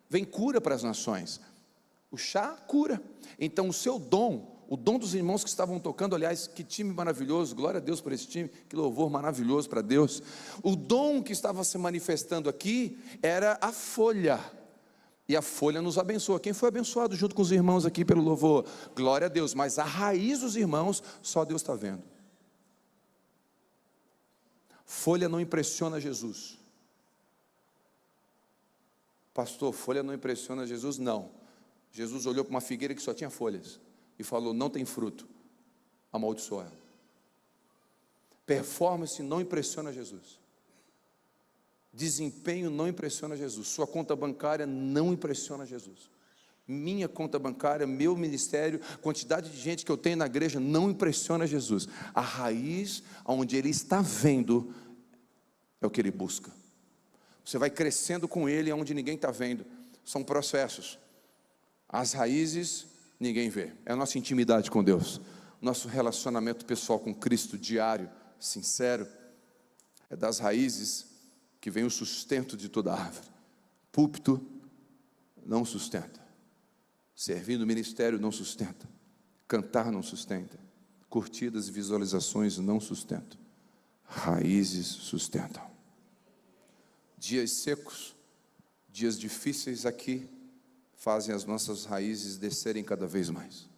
vem cura para as nações. O chá cura. Então o seu dom, o dom dos irmãos que estavam tocando, aliás, que time maravilhoso, glória a Deus por esse time, que louvor maravilhoso para Deus. O dom que estava se manifestando aqui era a folha. E a folha nos abençoa. Quem foi abençoado junto com os irmãos aqui pelo louvor? Glória a Deus. Mas a raiz dos irmãos, só Deus está vendo. Folha não impressiona Jesus. Pastor, folha não impressiona Jesus? Não. Jesus olhou para uma figueira que só tinha folhas e falou: não tem fruto, amaldiçoa ela. Performance não impressiona Jesus. Desempenho não impressiona Jesus. Sua conta bancária não impressiona Jesus. Minha conta bancária, meu ministério, quantidade de gente que eu tenho na igreja não impressiona Jesus. A raiz, onde Ele está vendo, é o que Ele busca. Você vai crescendo com Ele onde ninguém está vendo. São processos. As raízes ninguém vê. É a nossa intimidade com Deus, nosso relacionamento pessoal com Cristo, diário, sincero. É das raízes que vem o sustento de toda árvore. Púlpito não sustenta. Servir no ministério não sustenta. Cantar não sustenta. Curtidas e visualizações não sustentam. Raízes sustentam. Dias secos, dias difíceis aqui, fazem as nossas raízes descerem cada vez mais.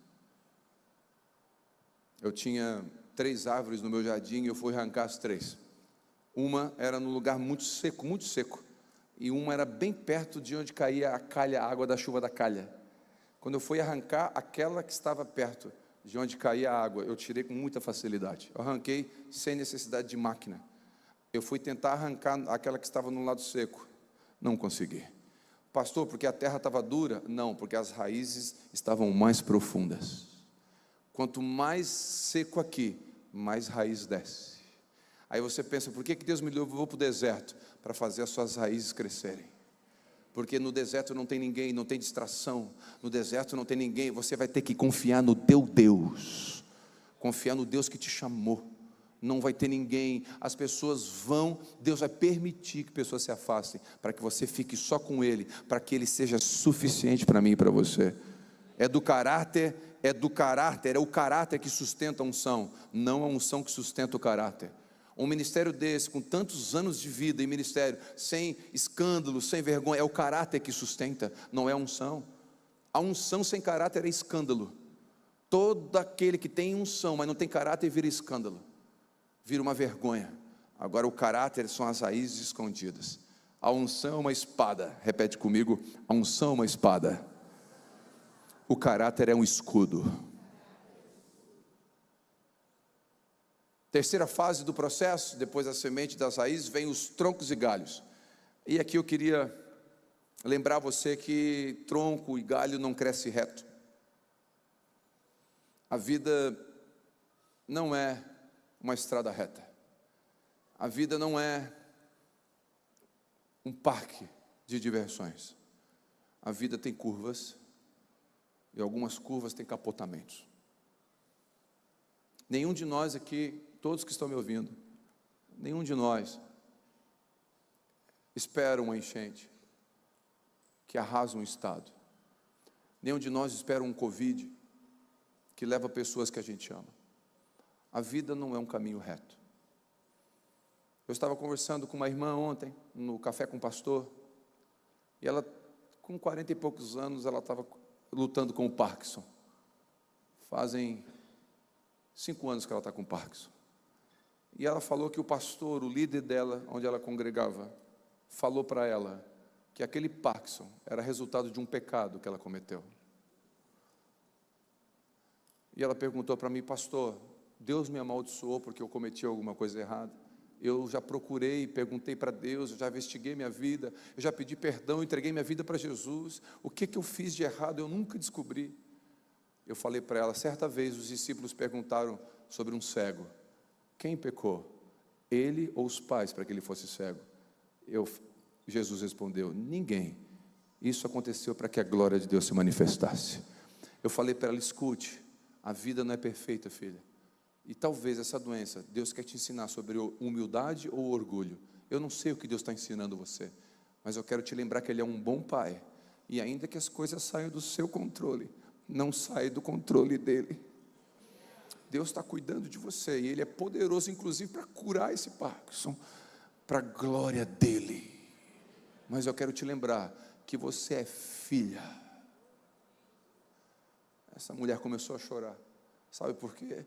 Eu tinha 3 árvores no meu jardim e eu fui arrancar as 3. Uma era num lugar muito seco, e uma era bem perto de onde caía a calha, a água da chuva da calha. Quando eu fui arrancar aquela que estava perto de onde caía a água, eu tirei com muita facilidade. Eu arranquei sem necessidade de máquina. Eu fui tentar arrancar aquela que estava no lado seco, não consegui. Pastor, porque a terra estava dura? Não, porque as raízes estavam mais profundas. Quanto mais seco aqui, mais raiz desce. Aí você pensa: por que Deus me levou para o deserto? Para fazer as suas raízes crescerem. Porque no deserto não tem ninguém, não tem distração. No deserto não tem ninguém. Você vai ter que confiar no teu Deus. Confiar no Deus que te chamou. Não vai ter ninguém. As pessoas vão, Deus vai permitir que pessoas se afastem, para que você fique só com Ele, para que Ele seja suficiente para mim e para você. É o caráter que sustenta a unção, não a unção que sustenta o caráter. Um ministério desse, com tantos anos de vida em ministério, sem escândalo, sem vergonha, é o caráter que sustenta, não é a unção. A unção sem caráter é escândalo. Todo aquele que tem unção, mas não tem caráter, vira escândalo, vira uma vergonha. Agora o caráter são as raízes escondidas. A unção é uma espada. Repete comigo: a unção é uma espada. O caráter é um escudo. Terceira fase do processo, depois da semente das raízes, vem os troncos e galhos. E aqui eu queria lembrar você que tronco e galho não cresce reto. A vida não é uma estrada reta. A vida não é um parque de diversões. A vida tem curvas, e algumas curvas têm capotamentos. Nenhum de nós aqui, todos que estão me ouvindo, nenhum de nós espera uma enchente que arrasa um estado. Nenhum de nós espera um Covid que leva pessoas que a gente ama. A vida não é um caminho reto. Eu estava conversando com uma irmã ontem, no café com o pastor, e ela, com 40 e poucos anos, ela estava lutando com o Parkinson. Fazem 5 anos que ela está com Parkinson. E ela falou que o pastor, o líder dela, onde ela congregava, falou para ela que aquele Parkinson era resultado de um pecado que ela cometeu. E ela perguntou para mim: pastor, Deus me amaldiçoou porque eu cometi alguma coisa errada? Eu já procurei, perguntei para Deus, eu já investiguei minha vida, eu já pedi perdão, entreguei minha vida para Jesus. O que eu fiz de errado? Eu nunca descobri. Eu falei para ela: certa vez os discípulos perguntaram sobre um cego: quem pecou? Ele ou os pais para que ele fosse cego? Jesus respondeu: ninguém. Isso aconteceu para que a glória de Deus se manifestasse. Eu falei para ela: escute, a vida não é perfeita, filha. E talvez essa doença, Deus quer te ensinar sobre humildade ou orgulho. Eu não sei o que Deus está ensinando você, mas eu quero te lembrar que Ele é um bom Pai. E ainda que as coisas saiam do seu controle, não saia do controle dEle. Deus está cuidando de você, e Ele é poderoso, inclusive, para curar esse Parkinson, para a glória dEle. Mas eu quero te lembrar que você é filha. Essa mulher começou a chorar. Sabe por quê?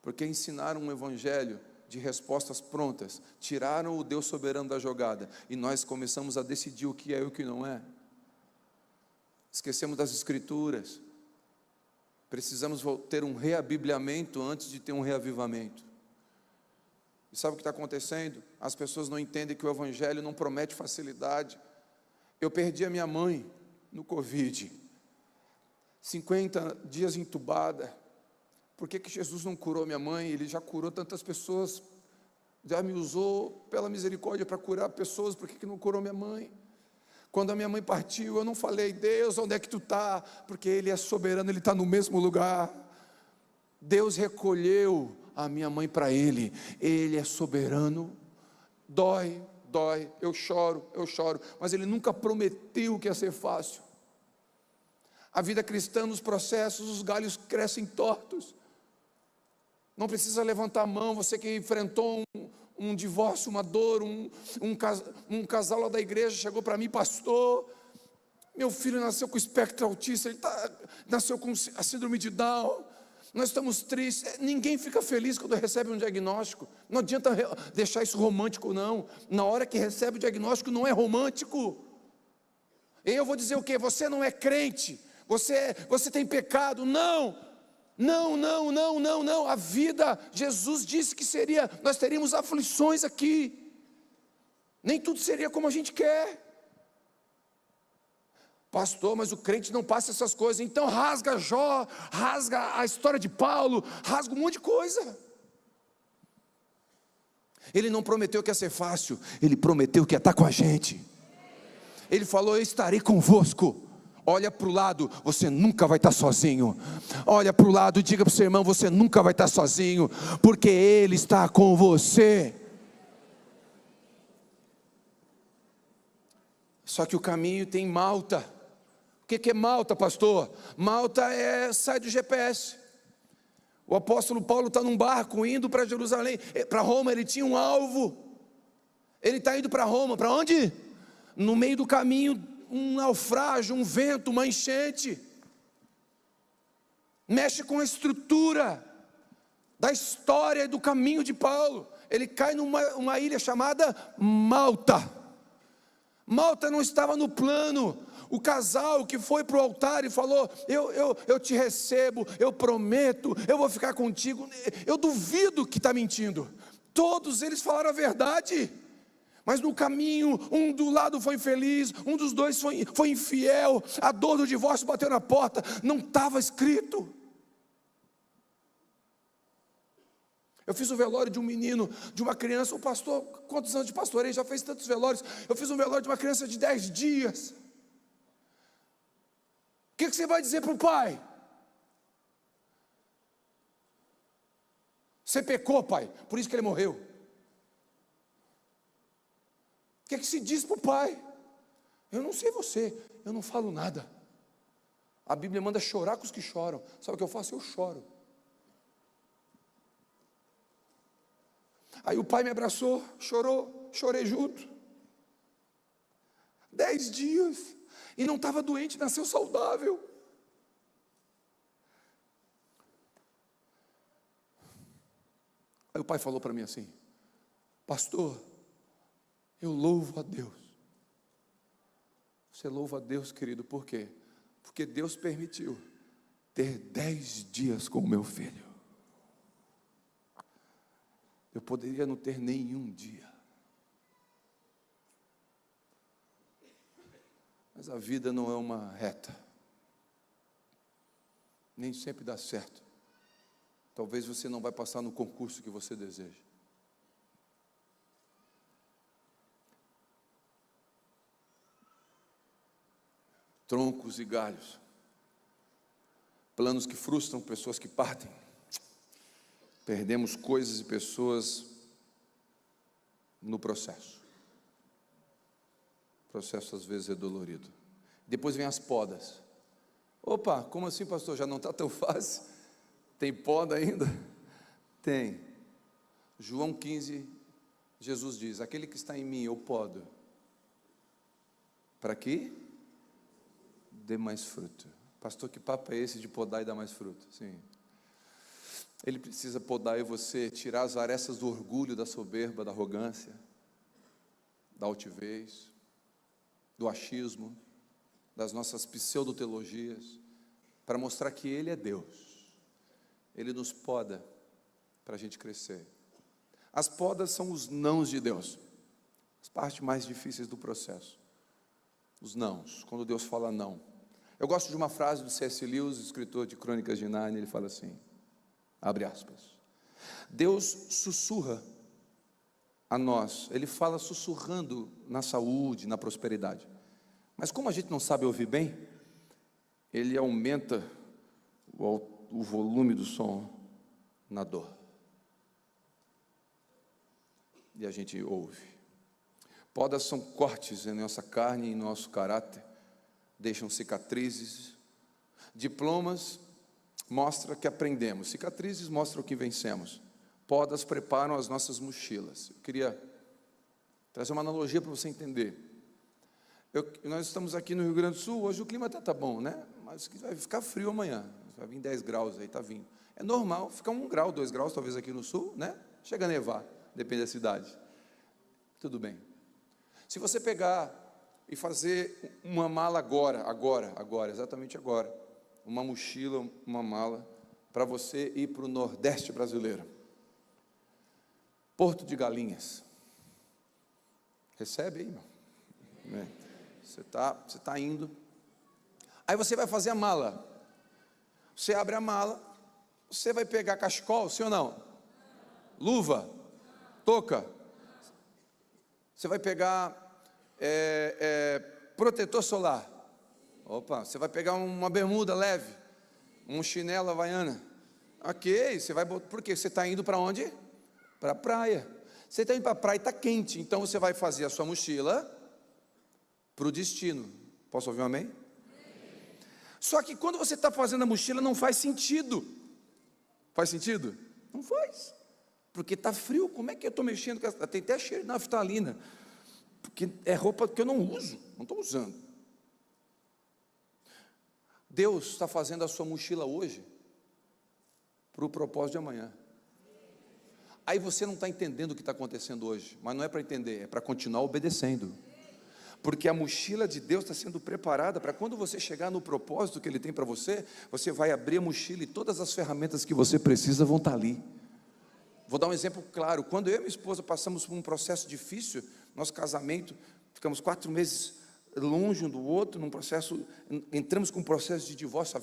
Porque ensinaram um evangelho de respostas prontas, tiraram o Deus soberano da jogada, e nós começamos a decidir o que é e o que não é. Esquecemos das escrituras. Precisamos ter um reabibliamento antes de ter um reavivamento. E sabe o que está acontecendo? As pessoas não entendem que o evangelho não promete facilidade. Eu perdi a minha mãe no Covid, 50 dias entubada. Por que Jesus não curou minha mãe? Ele já curou tantas pessoas, já me usou pela misericórdia para curar pessoas. Por que não curou minha mãe? Quando a minha mãe partiu, eu não falei: Deus, onde é que tu está? Porque Ele é soberano, Ele está no mesmo lugar. Deus recolheu a minha mãe para Ele. Ele é soberano. Dói, eu choro, mas Ele nunca prometeu que ia ser fácil. A vida cristã, nos processos, os galhos crescem tortos. Não precisa levantar a mão, você que enfrentou um divórcio, uma dor, um casal lá da igreja chegou para mim: pastor, meu filho nasceu com espectro autista, nasceu com a síndrome de Down, nós estamos tristes. Ninguém fica feliz quando recebe um diagnóstico. Não adianta deixar isso romântico, não. Na hora que recebe o diagnóstico, não é romântico. E eu vou dizer o quê? Você não é crente, você tem pecado. Não. A vida, Jesus disse que nós teríamos aflições aqui. Nem tudo seria como a gente quer. Pastor, mas o crente não passa essas coisas. Então rasga Jó, rasga a história de Paulo, rasga um monte de coisa. Ele não prometeu que ia ser fácil, Ele prometeu que ia estar com a gente. Ele falou: eu estarei convosco. Olha para o lado, você nunca vai estar sozinho. Olha para o lado, diga para o seu irmão: você nunca vai estar sozinho, porque Ele está com você. Só que o caminho tem Malta. O que é Malta, pastor? Malta sai do GPS. O apóstolo Paulo está num barco indo para Jerusalém, para Roma. Ele tinha um alvo. Ele está indo para Roma. Para onde? No meio do caminho, um naufrágio, um vento, uma enchente. Mexe com a estrutura da história e do caminho de Paulo. Ele cai numa ilha chamada Malta. Malta não estava no plano. O casal que foi para o altar e falou: eu te recebo, eu prometo, eu vou ficar contigo. Eu duvido que está mentindo. Todos eles falaram a verdade. Mas no caminho, um do lado foi infeliz, um dos dois foi infiel, a dor do divórcio bateu na porta, não estava escrito. Eu fiz o velório de um menino, de uma criança. O pastor, quantos anos de pastoreio, já fez tantos velórios. Eu fiz um velório de uma criança de 10 dias. O que você vai dizer para o pai? Você pecou, pai, por isso que ele morreu. O que se diz para o pai? Eu não sei você, eu não falo nada. A Bíblia manda chorar com os que choram. Sabe o que eu faço? Eu choro. Aí o pai me abraçou, chorou, chorei junto. 10 dias, e não estava doente, nasceu saudável. Aí o pai falou para mim assim: pastor, eu louvo a Deus. Você louva a Deus, querido, por quê? Porque Deus permitiu ter 10 dias com o meu filho. Eu poderia não ter nenhum dia. Mas a vida não é uma reta. Nem sempre dá certo. Talvez você não vai passar no concurso que você deseja. Troncos e galhos. Planos que frustram, pessoas que partem. Perdemos coisas e pessoas no processo. O processo às vezes é dolorido. Depois vem as podas. Opa, como assim, pastor? Já não está tão fácil? Tem poda ainda? Tem. João 15, Jesus diz: aquele que está em mim eu podo. Para quê? Dê mais fruto. Pastor, que papo é esse de podar e dar mais fruto? Sim. Ele precisa podar em você, tirar as arestas do orgulho, da soberba, da arrogância, da altivez, do achismo, das nossas pseudo-teologias, para mostrar que Ele é Deus. Ele nos poda para a gente crescer. As podas são os nãos de Deus, as partes mais difíceis do processo. Os nãos, quando Deus fala não. Eu gosto de uma frase do C.S. Lewis, escritor de Crônicas de Nárnia. Ele fala assim, abre aspas: Deus sussurra a nós, Ele fala sussurrando na saúde, na prosperidade, mas como a gente não sabe ouvir bem, Ele aumenta o volume do som na dor, e a gente ouve. Podas são cortes em nossa carne e em nosso caráter, deixam cicatrizes. Diplomas mostra que aprendemos, cicatrizes mostram que vencemos. Podas preparam as nossas mochilas. Eu queria trazer uma analogia para você entender. Nós estamos aqui no Rio Grande do Sul, hoje o clima está bom, né? Mas vai ficar frio amanhã, vai vir 10 graus aí, está vindo. É normal, fica 1 grau, 2 graus talvez aqui no sul, né? Chega a nevar, depende da cidade. Tudo bem. Se você pegar e fazer uma mala agora, exatamente agora, uma mochila, uma mala, para você ir para o Nordeste brasileiro, Porto de Galinhas, recebe aí, irmão. Você tá indo, aí você vai fazer a mala, você abre a mala, você vai pegar cachecol, sim ou não? Luva, touca, você vai pegar protetor solar, opa, você vai pegar uma bermuda leve, um chinelo havaiana, ok, você vai, porque você está indo para onde? Para a praia. Você está indo para a praia e está quente, então você vai fazer a sua mochila para o destino. Posso ouvir um amém? Só que quando você está fazendo a mochila não faz sentido. Faz sentido? Não faz, porque está frio. Como é que eu estou mexendo? Tem até cheiro de naftalina, porque é roupa que eu não uso, não estou usando. Deus está fazendo a sua mochila hoje para o propósito de amanhã. Aí você não está entendendo o que está acontecendo hoje, mas não é para entender, é para continuar obedecendo, porque a mochila de Deus está sendo preparada para quando você chegar no propósito que Ele tem para você, você vai abrir a mochila e todas as ferramentas que você precisa vão estar ali. Vou dar um exemplo claro. Quando eu e minha esposa passamos por um processo difícil, nosso casamento, ficamos 4 meses longe um do outro, num processo, entramos com um processo de divórcio há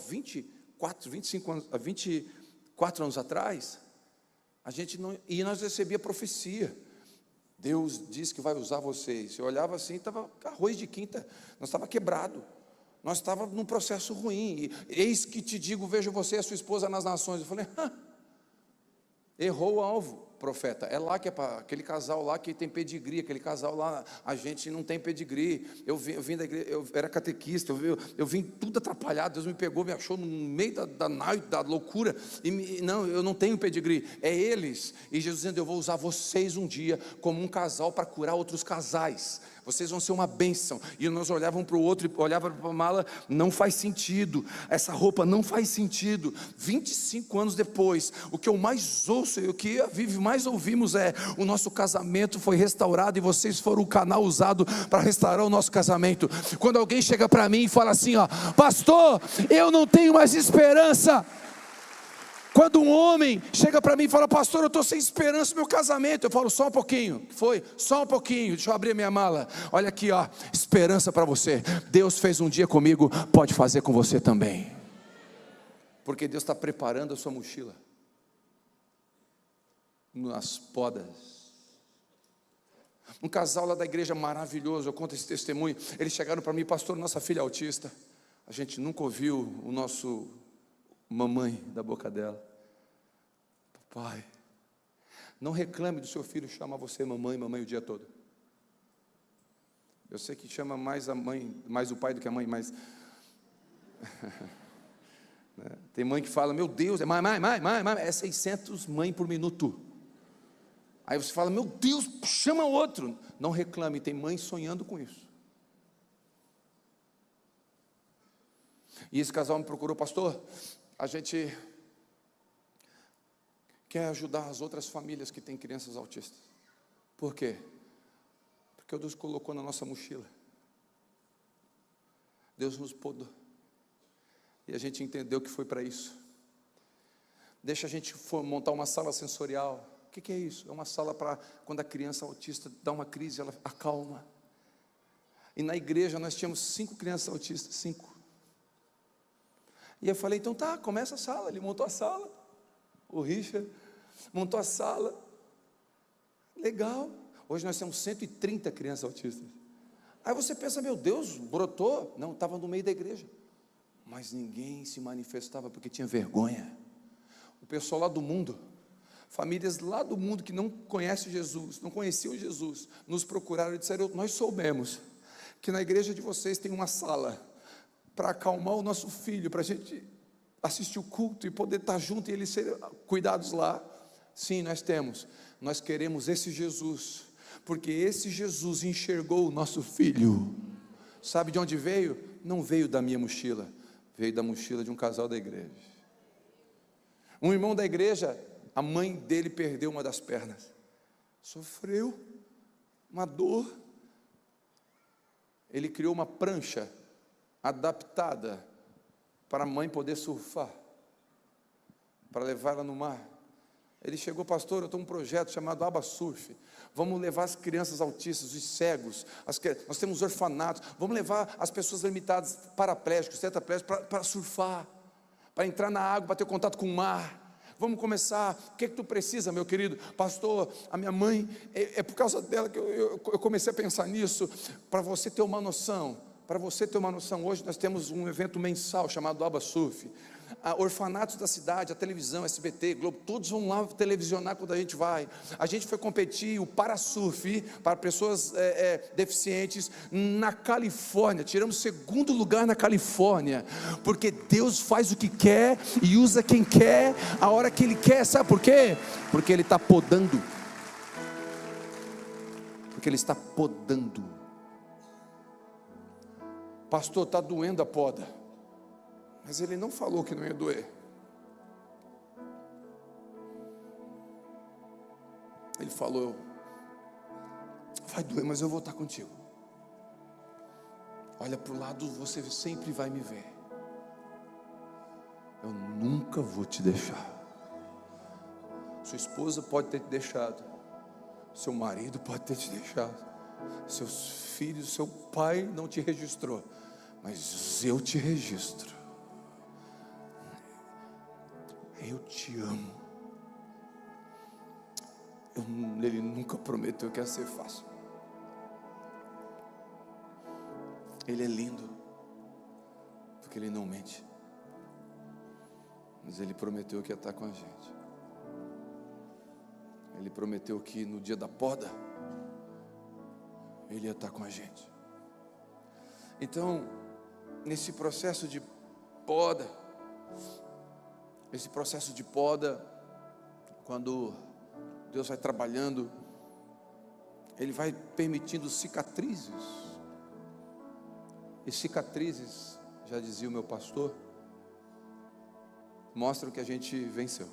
24 anos atrás. E nós recebíamos profecia. Deus diz que vai usar vocês. Eu olhava assim, estava arroz de quinta, nós estava quebrado, nós estávamos num processo ruim. E eis que te digo, vejo você e a sua esposa nas nações. Eu falei, errou o alvo, profeta. É lá que é para aquele casal lá que tem pedigree, aquele casal lá, a gente não tem pedigree. Eu vim da igreja, eu era catequista, eu vim tudo atrapalhado. Deus me pegou, me achou no meio da loucura. Não, eu não tenho pedigree, é eles. E Jesus dizendo, eu vou usar vocês um dia como um casal para curar outros casais. Vocês vão ser uma bênção. E nós olhávamos para o outro, olhávamos para a mala, não faz sentido, essa roupa não faz sentido. 25 anos depois, o que eu mais ouço e o que a Vivi mais ouvimos é: o nosso casamento foi restaurado e vocês foram o canal usado para restaurar o nosso casamento. Quando alguém chega para mim e fala assim, pastor, eu não tenho mais esperança. Quando um homem chega para mim e fala, pastor, eu estou sem esperança no meu casamento, eu falo, só um pouquinho. Que foi? Só um pouquinho, deixa eu abrir a minha mala. Olha aqui, esperança para você. Deus fez um dia comigo, pode fazer com você também. Porque Deus está preparando a sua mochila nas podas. Um casal lá da igreja maravilhoso, eu conto esse testemunho. Eles chegaram para mim, pastor, nossa filha é autista. A gente nunca ouviu o nosso mamãe da boca dela. Papai, não reclame do seu filho chamar você mamãe o dia todo. Eu sei que chama mais a mãe, mais o pai do que a mãe, mas tem mãe que fala, meu Deus, é mãe, é 600 mãe por minuto. Aí você fala, meu Deus, chama outro. Não reclame, tem mãe sonhando com isso. E esse casal me procurou, pastor, a gente quer ajudar as outras famílias que têm crianças autistas. Por quê? Porque Deus colocou na nossa mochila. Deus nos podou. E a gente entendeu que foi para isso. Deixa a gente montar uma sala sensorial. O que é isso? É uma sala para quando a criança autista dá uma crise, ela acalma. E na igreja nós tínhamos 5 crianças autistas, 5. E eu falei, então tá, começa a sala. Ele montou a sala, o Richard montou a sala, legal. Hoje nós temos 130 crianças autistas. Aí você pensa, meu Deus, brotou? Não, estava no meio da igreja. Mas ninguém se manifestava porque tinha vergonha. O pessoal lá do mundo, famílias lá do mundo que não conhecem Jesus, não conheciam Jesus, nos procuraram e disseram, nós soubemos que na igreja de vocês tem uma sala para acalmar o nosso filho, para a gente assistir o culto e poder estar junto e eles serem cuidados lá. Sim, nós temos. Nós queremos esse Jesus, porque esse Jesus enxergou o nosso filho. Sabe de onde veio? Não veio da minha mochila, veio da mochila de um casal da igreja. Um irmão da igreja, a mãe dele perdeu uma das pernas, sofreu uma dor. Ele criou uma prancha adaptada para a mãe poder surfar, para levá-la no mar. Ele chegou, pastor, eu estou um projeto chamado Aba Surf, vamos levar as crianças autistas, os cegos, nós temos orfanatos, vamos levar as pessoas limitadas, paraplégicos, tetraplégicos, para surfar, para entrar na água, para ter contato com o mar. Vamos começar, o que tu precisa, meu querido? Pastor, a minha mãe, é por causa dela que eu comecei a pensar nisso, para você ter uma noção. Hoje nós temos um evento mensal chamado Aba Surf. Orfanatos da cidade, a televisão, SBT, Globo, todos vão lá televisionar quando a gente vai. A gente foi competir o Parasurf para pessoas deficientes na Califórnia. Tiramos 2º lugar na Califórnia, porque Deus faz o que quer e usa quem quer, a hora que Ele quer. Sabe por quê? Porque Ele está podando. Porque Ele está podando. Pastor, está doendo a poda. Mas Ele não falou que não ia doer. Ele falou, vai doer, mas eu vou estar contigo. Olha para o lado, você sempre vai me ver. Eu nunca vou te deixar. Sua esposa pode ter te deixado, seu marido pode ter te deixado, seus filhos, seu pai não te registrou, mas eu te registro. Eu te amo. Ele nunca prometeu que ia ser fácil. Ele é lindo, porque Ele não mente. Mas Ele prometeu que ia estar com a gente. Ele prometeu que no dia da poda, Ele ia estar com a gente. Então, nesse processo de poda, quando Deus vai trabalhando, Ele vai permitindo cicatrizes. E cicatrizes, já dizia o meu pastor, mostram que a gente venceu.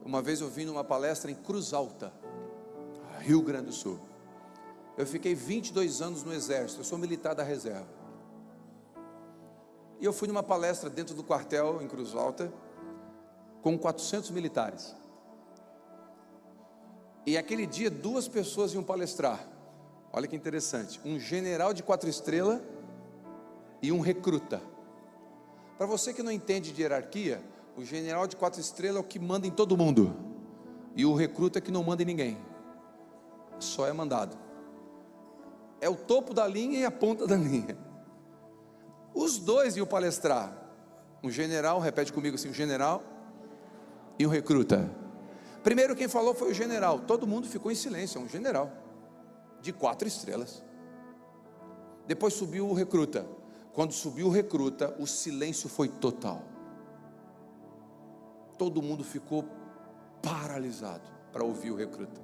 Uma vez eu vim numa palestra em Cruz Alta, Rio Grande do Sul. Eu fiquei 22 anos no exército, eu sou militar da reserva. E eu fui numa palestra dentro do quartel em Cruz Alta, com 400 militares. E aquele dia 2 pessoas iam palestrar. Olha que interessante, um general de 4 estrelas e um recruta. Para você que não entende de hierarquia, o general de 4 estrelas é o que manda em todo mundo, e o recruta é que não manda em ninguém, só é mandado. É o topo da linha e a ponta da linha. Os dois iam palestrar. Um general, repete comigo assim, um general e um recruta. Primeiro quem falou foi o general. Todo mundo ficou em silêncio, é um general de 4 estrelas. Depois subiu o recruta. Quando subiu o recruta, o silêncio foi total. Todo mundo ficou paralisado para ouvir o recruta.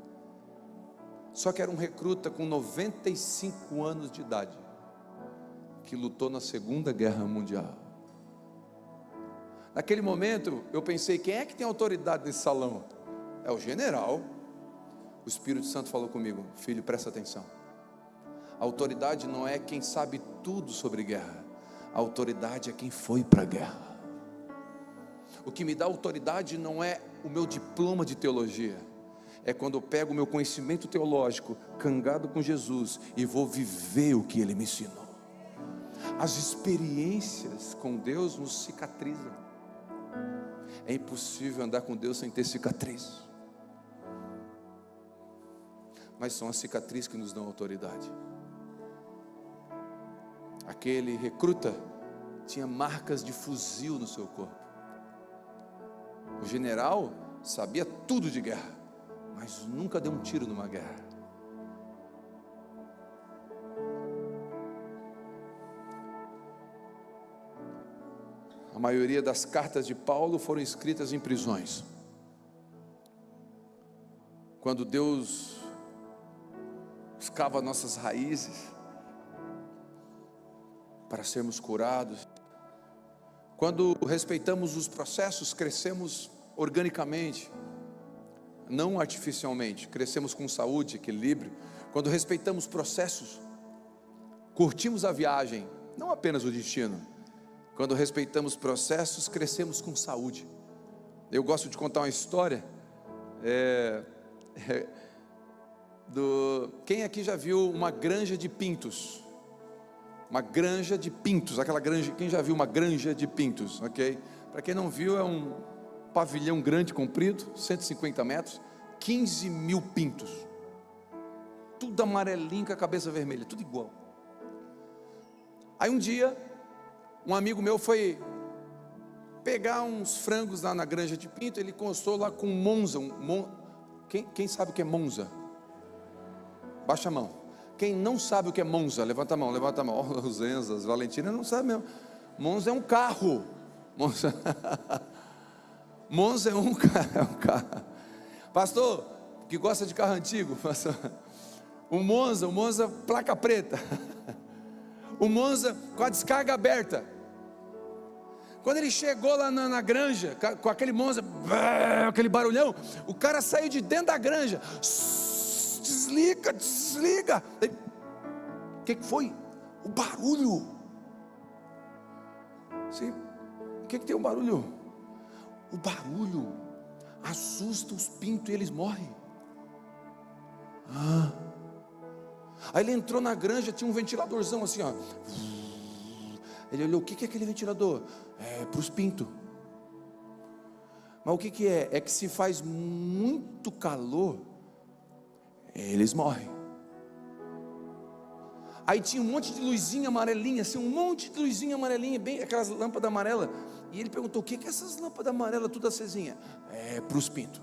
Só que era um recruta com 95 anos de idade, que lutou na Segunda Guerra Mundial. Naquele momento eu pensei, quem é que tem autoridade nesse salão? É o general. O Espírito Santo falou comigo, filho, presta atenção. A autoridade não é quem sabe tudo sobre guerra, a autoridade é quem foi para a guerra. O que me dá autoridade não é o meu diploma de teologia, é quando eu pego o meu conhecimento teológico, cangado com Jesus, e vou viver o que Ele me ensinou. As experiências com Deus nos cicatrizam. É impossível andar com Deus sem ter cicatriz. Mas são as cicatrizes que nos dão autoridade. Aquele recruta tinha marcas de fuzil no seu corpo. O general sabia tudo de guerra, mas nunca deu um tiro numa guerra. A maioria das cartas de Paulo foram escritas em prisões. Quando Deus escava nossas raízes para sermos curados, quando respeitamos os processos, crescemos organicamente, não artificialmente, crescemos com saúde, equilíbrio. Quando respeitamos processos, curtimos a viagem, não apenas o destino. Quando respeitamos processos, crescemos com saúde. Eu gosto de contar uma história. Quem aqui já viu uma granja de pintos? Uma granja de pintos, aquela granja, quem já viu uma granja de pintos, ok? Para quem não viu, é um pavilhão grande, comprido, 150 metros, 15 mil pintos, tudo amarelinho com a cabeça vermelha, tudo igual. Aí um dia, um amigo meu foi pegar uns frangos lá na granja de pinto, ele encostou lá com Monza, quem sabe o que é Monza? Baixa a mão. Quem não sabe o que é Monza, levanta a mão, levanta a mão. Os Enzas, Valentina não sabe mesmo. Monza é um carro. Monza é um carro. Pastor, que gosta de carro antigo, pastor. O Monza, placa preta. O Monza com a descarga aberta. Quando ele chegou lá na granja, com aquele Monza, aquele barulhão, o cara saiu de dentro da granja. Desliga. O que foi? O barulho. Sim. O que tem o barulho? O barulho assusta os pintos e eles morrem. Aí ele entrou na granja, tinha um ventiladorzão assim, ó. Ele olhou, o que é aquele ventilador? É para os pintos. Mas o que é? É que se faz muito calor, eles morrem. Aí tinha um monte de luzinha amarelinha, assim, um monte de luzinha amarelinha, bem aquelas lâmpadas amarelas. E ele perguntou: o que é essas lâmpadas amarelas, tudo acesinha? É para os pintos.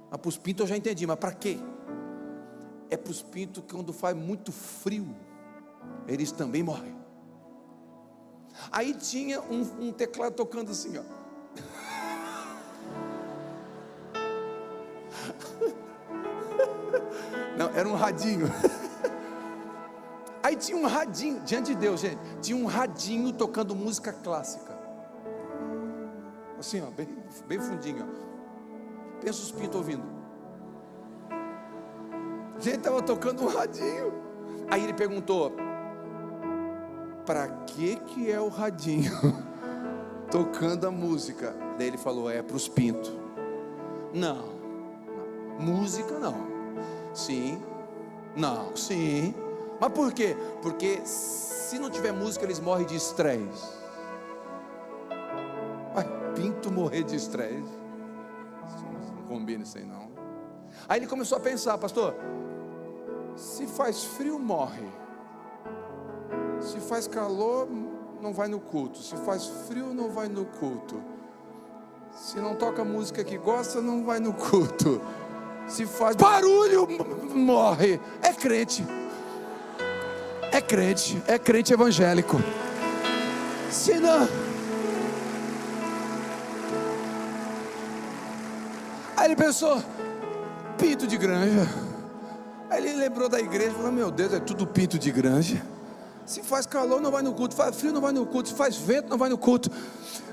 Mas para os pintos eu já entendi, mas para quê? É para os pintos que quando faz muito frio, eles também morrem. Aí tinha um teclado tocando assim, ó. Não, era um radinho. Aí tinha um radinho, diante de Deus, gente, tinha um radinho tocando música clássica. Assim, ó, bem fundinho, ó. Pensa os pintos ouvindo. Gente, estava tocando um radinho. Aí ele perguntou: para que é o radinho tocando a música? Daí ele falou: é para os pintos. Não, música não. Sim, não, sim. Mas por quê? Porque se não tiver música, eles morrem de estresse. Vai, pinto morrer de estresse. Não combina isso aí não. Aí ele começou a pensar: pastor, se faz frio, morre. Se faz calor, não vai no culto. Se faz frio, não vai no culto. Se não toca música que gosta, não vai no culto. Se faz barulho, morre. É crente. É crente evangélico. Se não... Aí ele pensou: pinto de granja. Aí ele lembrou da igreja e falou: meu Deus, é tudo pinto de granja. Se faz calor, não vai no culto. Faz frio, não vai no culto. Se faz vento, não vai no culto.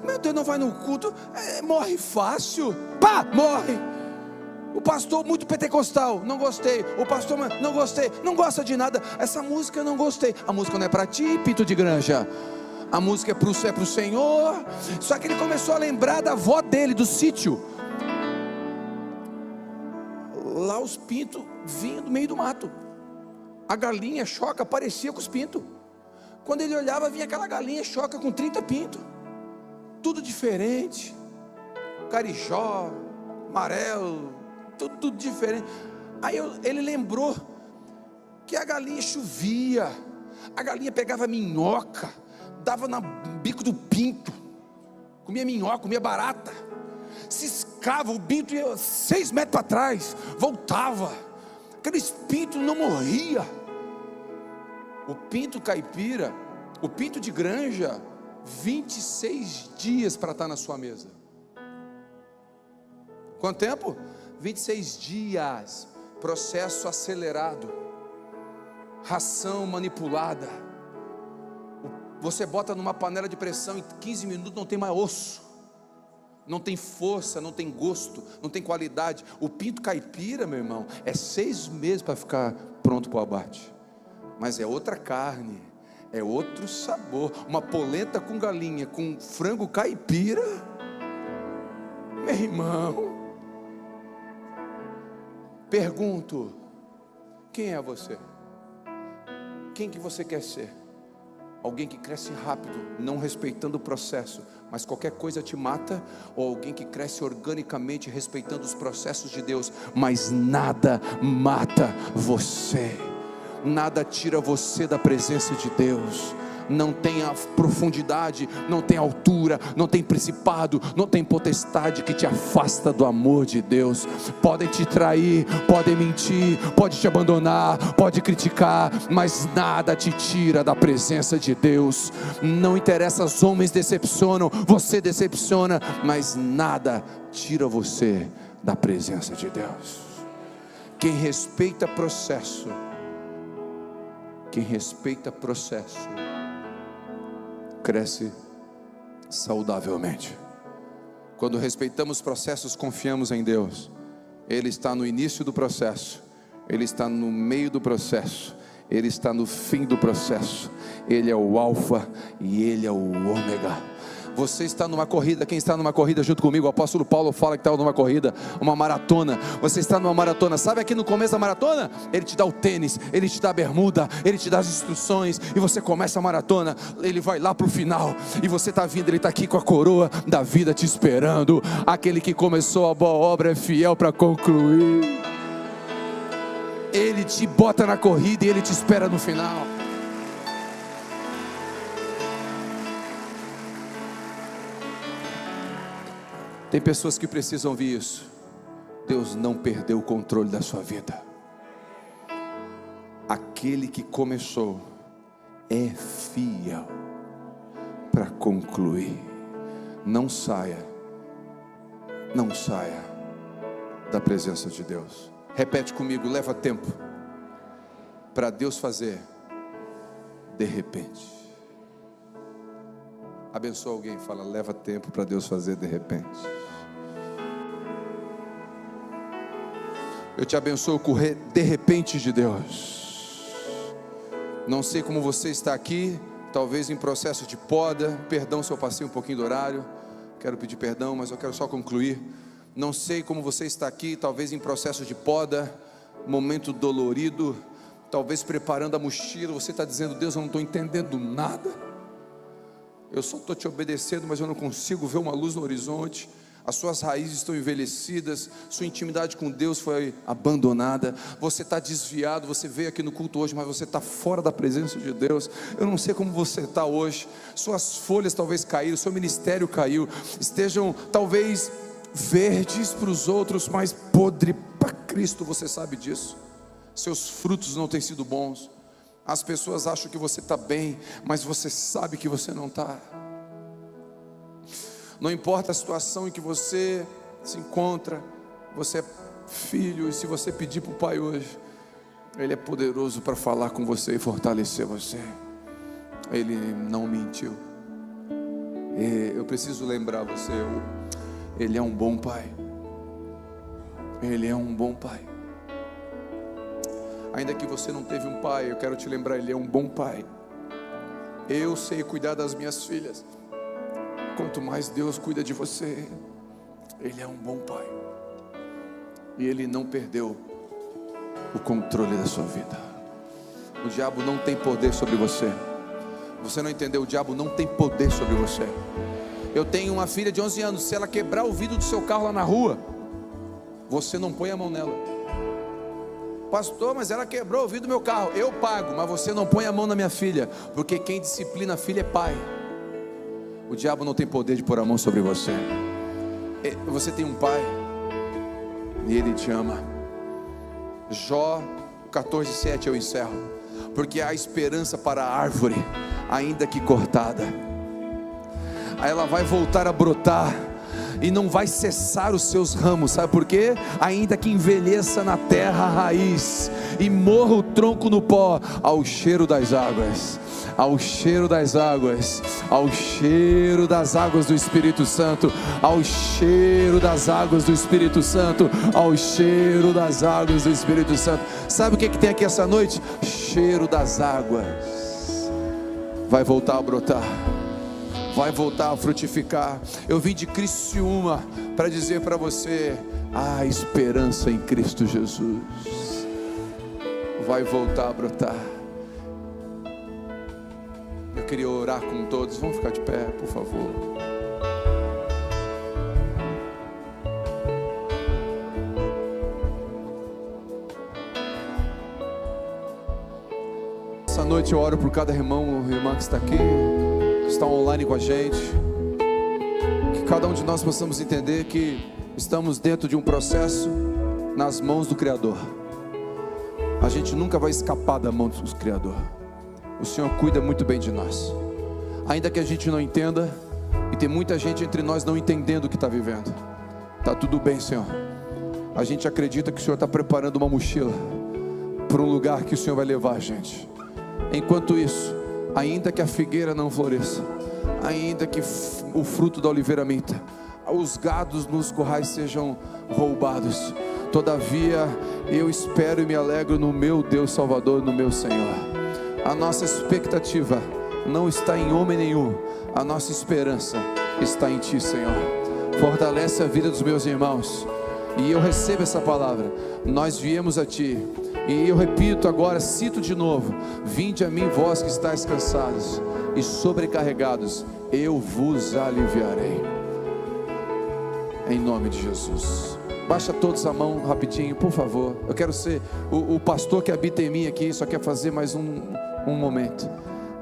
Meu Deus, não vai no culto. Morre fácil. Pá, morre. O pastor muito pentecostal, não gostei. O pastor, não gostei. Não gosta de nada. Essa música eu não gostei. A música não é para ti, pinto de granja. A música é pro Senhor. Só que ele começou a lembrar da avó dele, do sítio. Lá os pintos vinham do meio do mato. A galinha choca parecia com os pintos. Quando ele olhava, vinha aquela galinha choca com 30 pintos. Tudo diferente. Carijó, amarelo, tudo diferente. Aí ele lembrou que a galinha chovia. A galinha pegava minhoca, dava no bico do pinto, comia minhoca, comia barata, ciscava, o pinto ia 6 metros para trás, voltava. Aqueles pintos não morria. O pinto caipira, o pinto de granja, 26 dias para estar na sua mesa. Quanto tempo? 26 dias. Processo acelerado, ração manipulada. Você bota numa panela de pressão, em 15 minutos não tem mais osso, não tem força, não tem gosto, não tem qualidade. O pinto caipira, meu irmão, é 6 meses para ficar pronto para o abate. Mas é outra carne, é outro sabor. Uma polenta com galinha, com frango caipira, meu irmão. Pergunto: quem é você? Quem que você quer ser? Alguém que cresce rápido, não respeitando o processo, mas qualquer coisa te mata? Ou alguém que cresce organicamente, respeitando os processos de Deus, mas nada mata você, nada tira você da presença de Deus? Não tem a profundidade, não tem altura, não tem principado, não tem potestade que te afasta do amor de Deus. Podem te trair, podem mentir, pode te abandonar, pode criticar, mas nada te tira da presença de Deus. Não interessa, os homens decepcionam, você decepciona, mas nada tira você da presença de Deus. Quem respeita processo, cresce saudavelmente. Quando respeitamos processos, confiamos em Deus. Ele está no início do processo, Ele está no meio do processo, Ele está no fim do processo. Ele é o alfa e Ele é o ômega. Você está numa corrida. Quem está numa corrida junto comigo? O apóstolo Paulo fala que está numa corrida, uma maratona. Você está numa maratona. Sabe aqui no começo da maratona? Ele te dá o tênis, ele te dá a bermuda, ele te dá as instruções, e você começa a maratona. Ele vai lá para o final, e você está vindo, ele está aqui com a coroa da vida te esperando. Aquele que começou a boa obra é fiel para concluir. Ele te bota na corrida e ele te espera no final. Tem pessoas que precisam ouvir isso. Deus não perdeu o controle da sua vida. Aquele que começou é fiel para concluir. Não saia da presença de Deus. Repete comigo: leva tempo para Deus fazer de repente. Abençoa alguém, fala: leva tempo para Deus fazer de repente. Eu te abençoo com o de repente de Deus. Não sei como você está aqui, talvez em processo de poda. Perdão se eu passei um pouquinho do horário, quero pedir perdão, mas eu quero só concluir. Não sei como você está aqui, talvez em processo de poda, momento dolorido, talvez preparando a mochila. Você está dizendo: Deus, eu não estou entendendo nada, eu só estou te obedecendo, mas eu não consigo ver uma luz no horizonte. As suas raízes estão envelhecidas, sua intimidade com Deus foi abandonada, você está desviado. Você veio aqui no culto hoje, mas você está fora da presença de Deus. Eu não sei como você está hoje. Suas folhas talvez caíram, seu ministério caiu, estejam talvez verdes para os outros, mas podre para Cristo. Você sabe disso. Seus frutos não têm sido bons. As pessoas acham que você está bem, mas você sabe que você não está. Não importa a situação em que você se encontra, você é filho, e se você pedir para o Pai hoje, Ele é poderoso para falar com você e fortalecer você. Ele não mentiu. Eu preciso lembrar você, Ele é um bom Pai. Ele é um bom Pai. Ainda que você não teve um pai, eu quero te lembrar, Ele é um bom Pai. Eu sei cuidar das minhas filhas. Quanto mais Deus cuida de você, Ele é um bom Pai. E Ele não perdeu o controle da sua vida. O diabo não tem poder sobre você. Você não entendeu? O diabo não tem poder sobre você. Eu tenho uma filha de 11 anos. Se ela quebrar o vidro do seu carro lá na rua, você não põe a mão nela. Pastor, mas ela quebrou o vidro do meu carro. Eu pago, mas você não põe a mão na minha filha, porque quem disciplina a filha é pai. O diabo não tem poder de pôr a mão sobre você. Você tem um pai e Ele te ama. Jó 14:7 eu encerro. Porque há esperança para a árvore, ainda que cortada. Aí ela vai voltar a brotar e não vai cessar os seus ramos. Sabe por quê? Ainda que envelheça na terra a raiz e morra o tronco no pó, ao cheiro das águas, ao cheiro das águas, ao cheiro das águas do Espírito Santo, ao cheiro das águas do Espírito Santo, ao cheiro das águas do Espírito Santo. Sabe o que tem aqui essa noite? Cheiro das águas. Vai voltar a brotar, vai voltar a frutificar. Eu vim de Criciúma para dizer para você: há esperança em Cristo Jesus. Vai voltar a brotar. Eu queria orar com todos. Vamos ficar de pé, por favor. Essa noite eu oro por cada irmão e irmã que está aqui, que está online com a gente. Que cada um de nós possamos entender que estamos dentro de um processo nas mãos do Criador. A gente nunca vai escapar da mão do Criador. O Senhor cuida muito bem de nós. Ainda que a gente não entenda, e tem muita gente entre nós não entendendo o que está vivendo, está tudo bem, Senhor. A gente acredita que o Senhor está preparando uma mochila para um lugar que o Senhor vai levar a gente. Enquanto isso, ainda que a figueira não floresça, ainda que o fruto da oliveira minta, os gados nos currais sejam roubados, todavia eu espero e me alegro no meu Deus Salvador, no meu Senhor. A nossa expectativa não está em homem nenhum, a nossa esperança está em Ti, Senhor. Fortalece a vida dos meus irmãos. E eu recebo essa palavra. Nós viemos a Ti. E eu repito agora, cito de novo: vinde a mim, vós que estáis cansados e sobrecarregados, eu vos aliviarei. Em nome de Jesus. Baixa todos a mão rapidinho, por favor. Eu quero ser o pastor que habita em mim aqui. Só quer fazer mais um momento.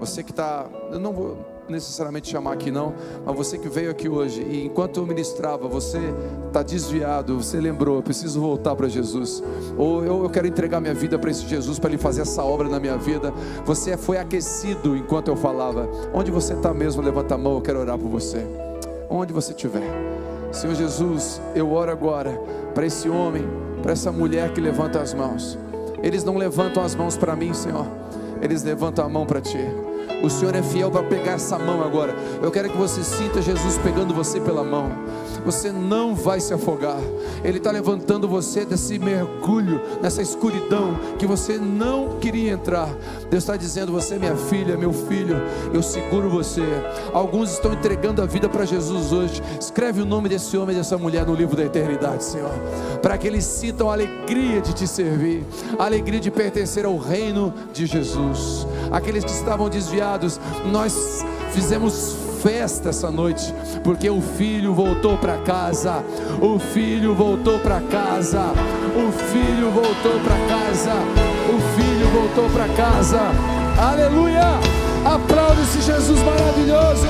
Você que está, eu não vou necessariamente chamar aqui não, mas você que veio aqui hoje e enquanto eu ministrava, você está desviado, você lembrou, eu preciso voltar para Jesus, ou eu quero entregar minha vida para esse Jesus, para Ele fazer essa obra na minha vida. Você foi aquecido enquanto eu falava. Onde você está mesmo, levanta a mão, eu quero orar por você. Onde você estiver. Senhor Jesus, eu oro agora para esse homem, para essa mulher que levanta as mãos. Eles não levantam as mãos para mim, Senhor, eles levantam a mão para Ti. O Senhor é fiel para pegar essa mão agora. Eu quero que você sinta Jesus pegando você pela mão. Você não vai se afogar. Ele está levantando você desse mergulho, nessa escuridão que você não queria entrar. Deus está dizendo: você é minha filha, meu filho, eu seguro você. Alguns estão entregando a vida para Jesus hoje. Escreve o nome desse homem e dessa mulher no livro da eternidade, Senhor, para que eles sintam a alegria de Te servir, a alegria de pertencer ao reino de Jesus. Aqueles que estavam desviados, nós fizemos festa essa noite, porque o filho voltou para casa. O filho voltou para casa. O filho voltou para casa. O filho voltou para casa. Aleluia! Aplaude esse Jesus maravilhoso.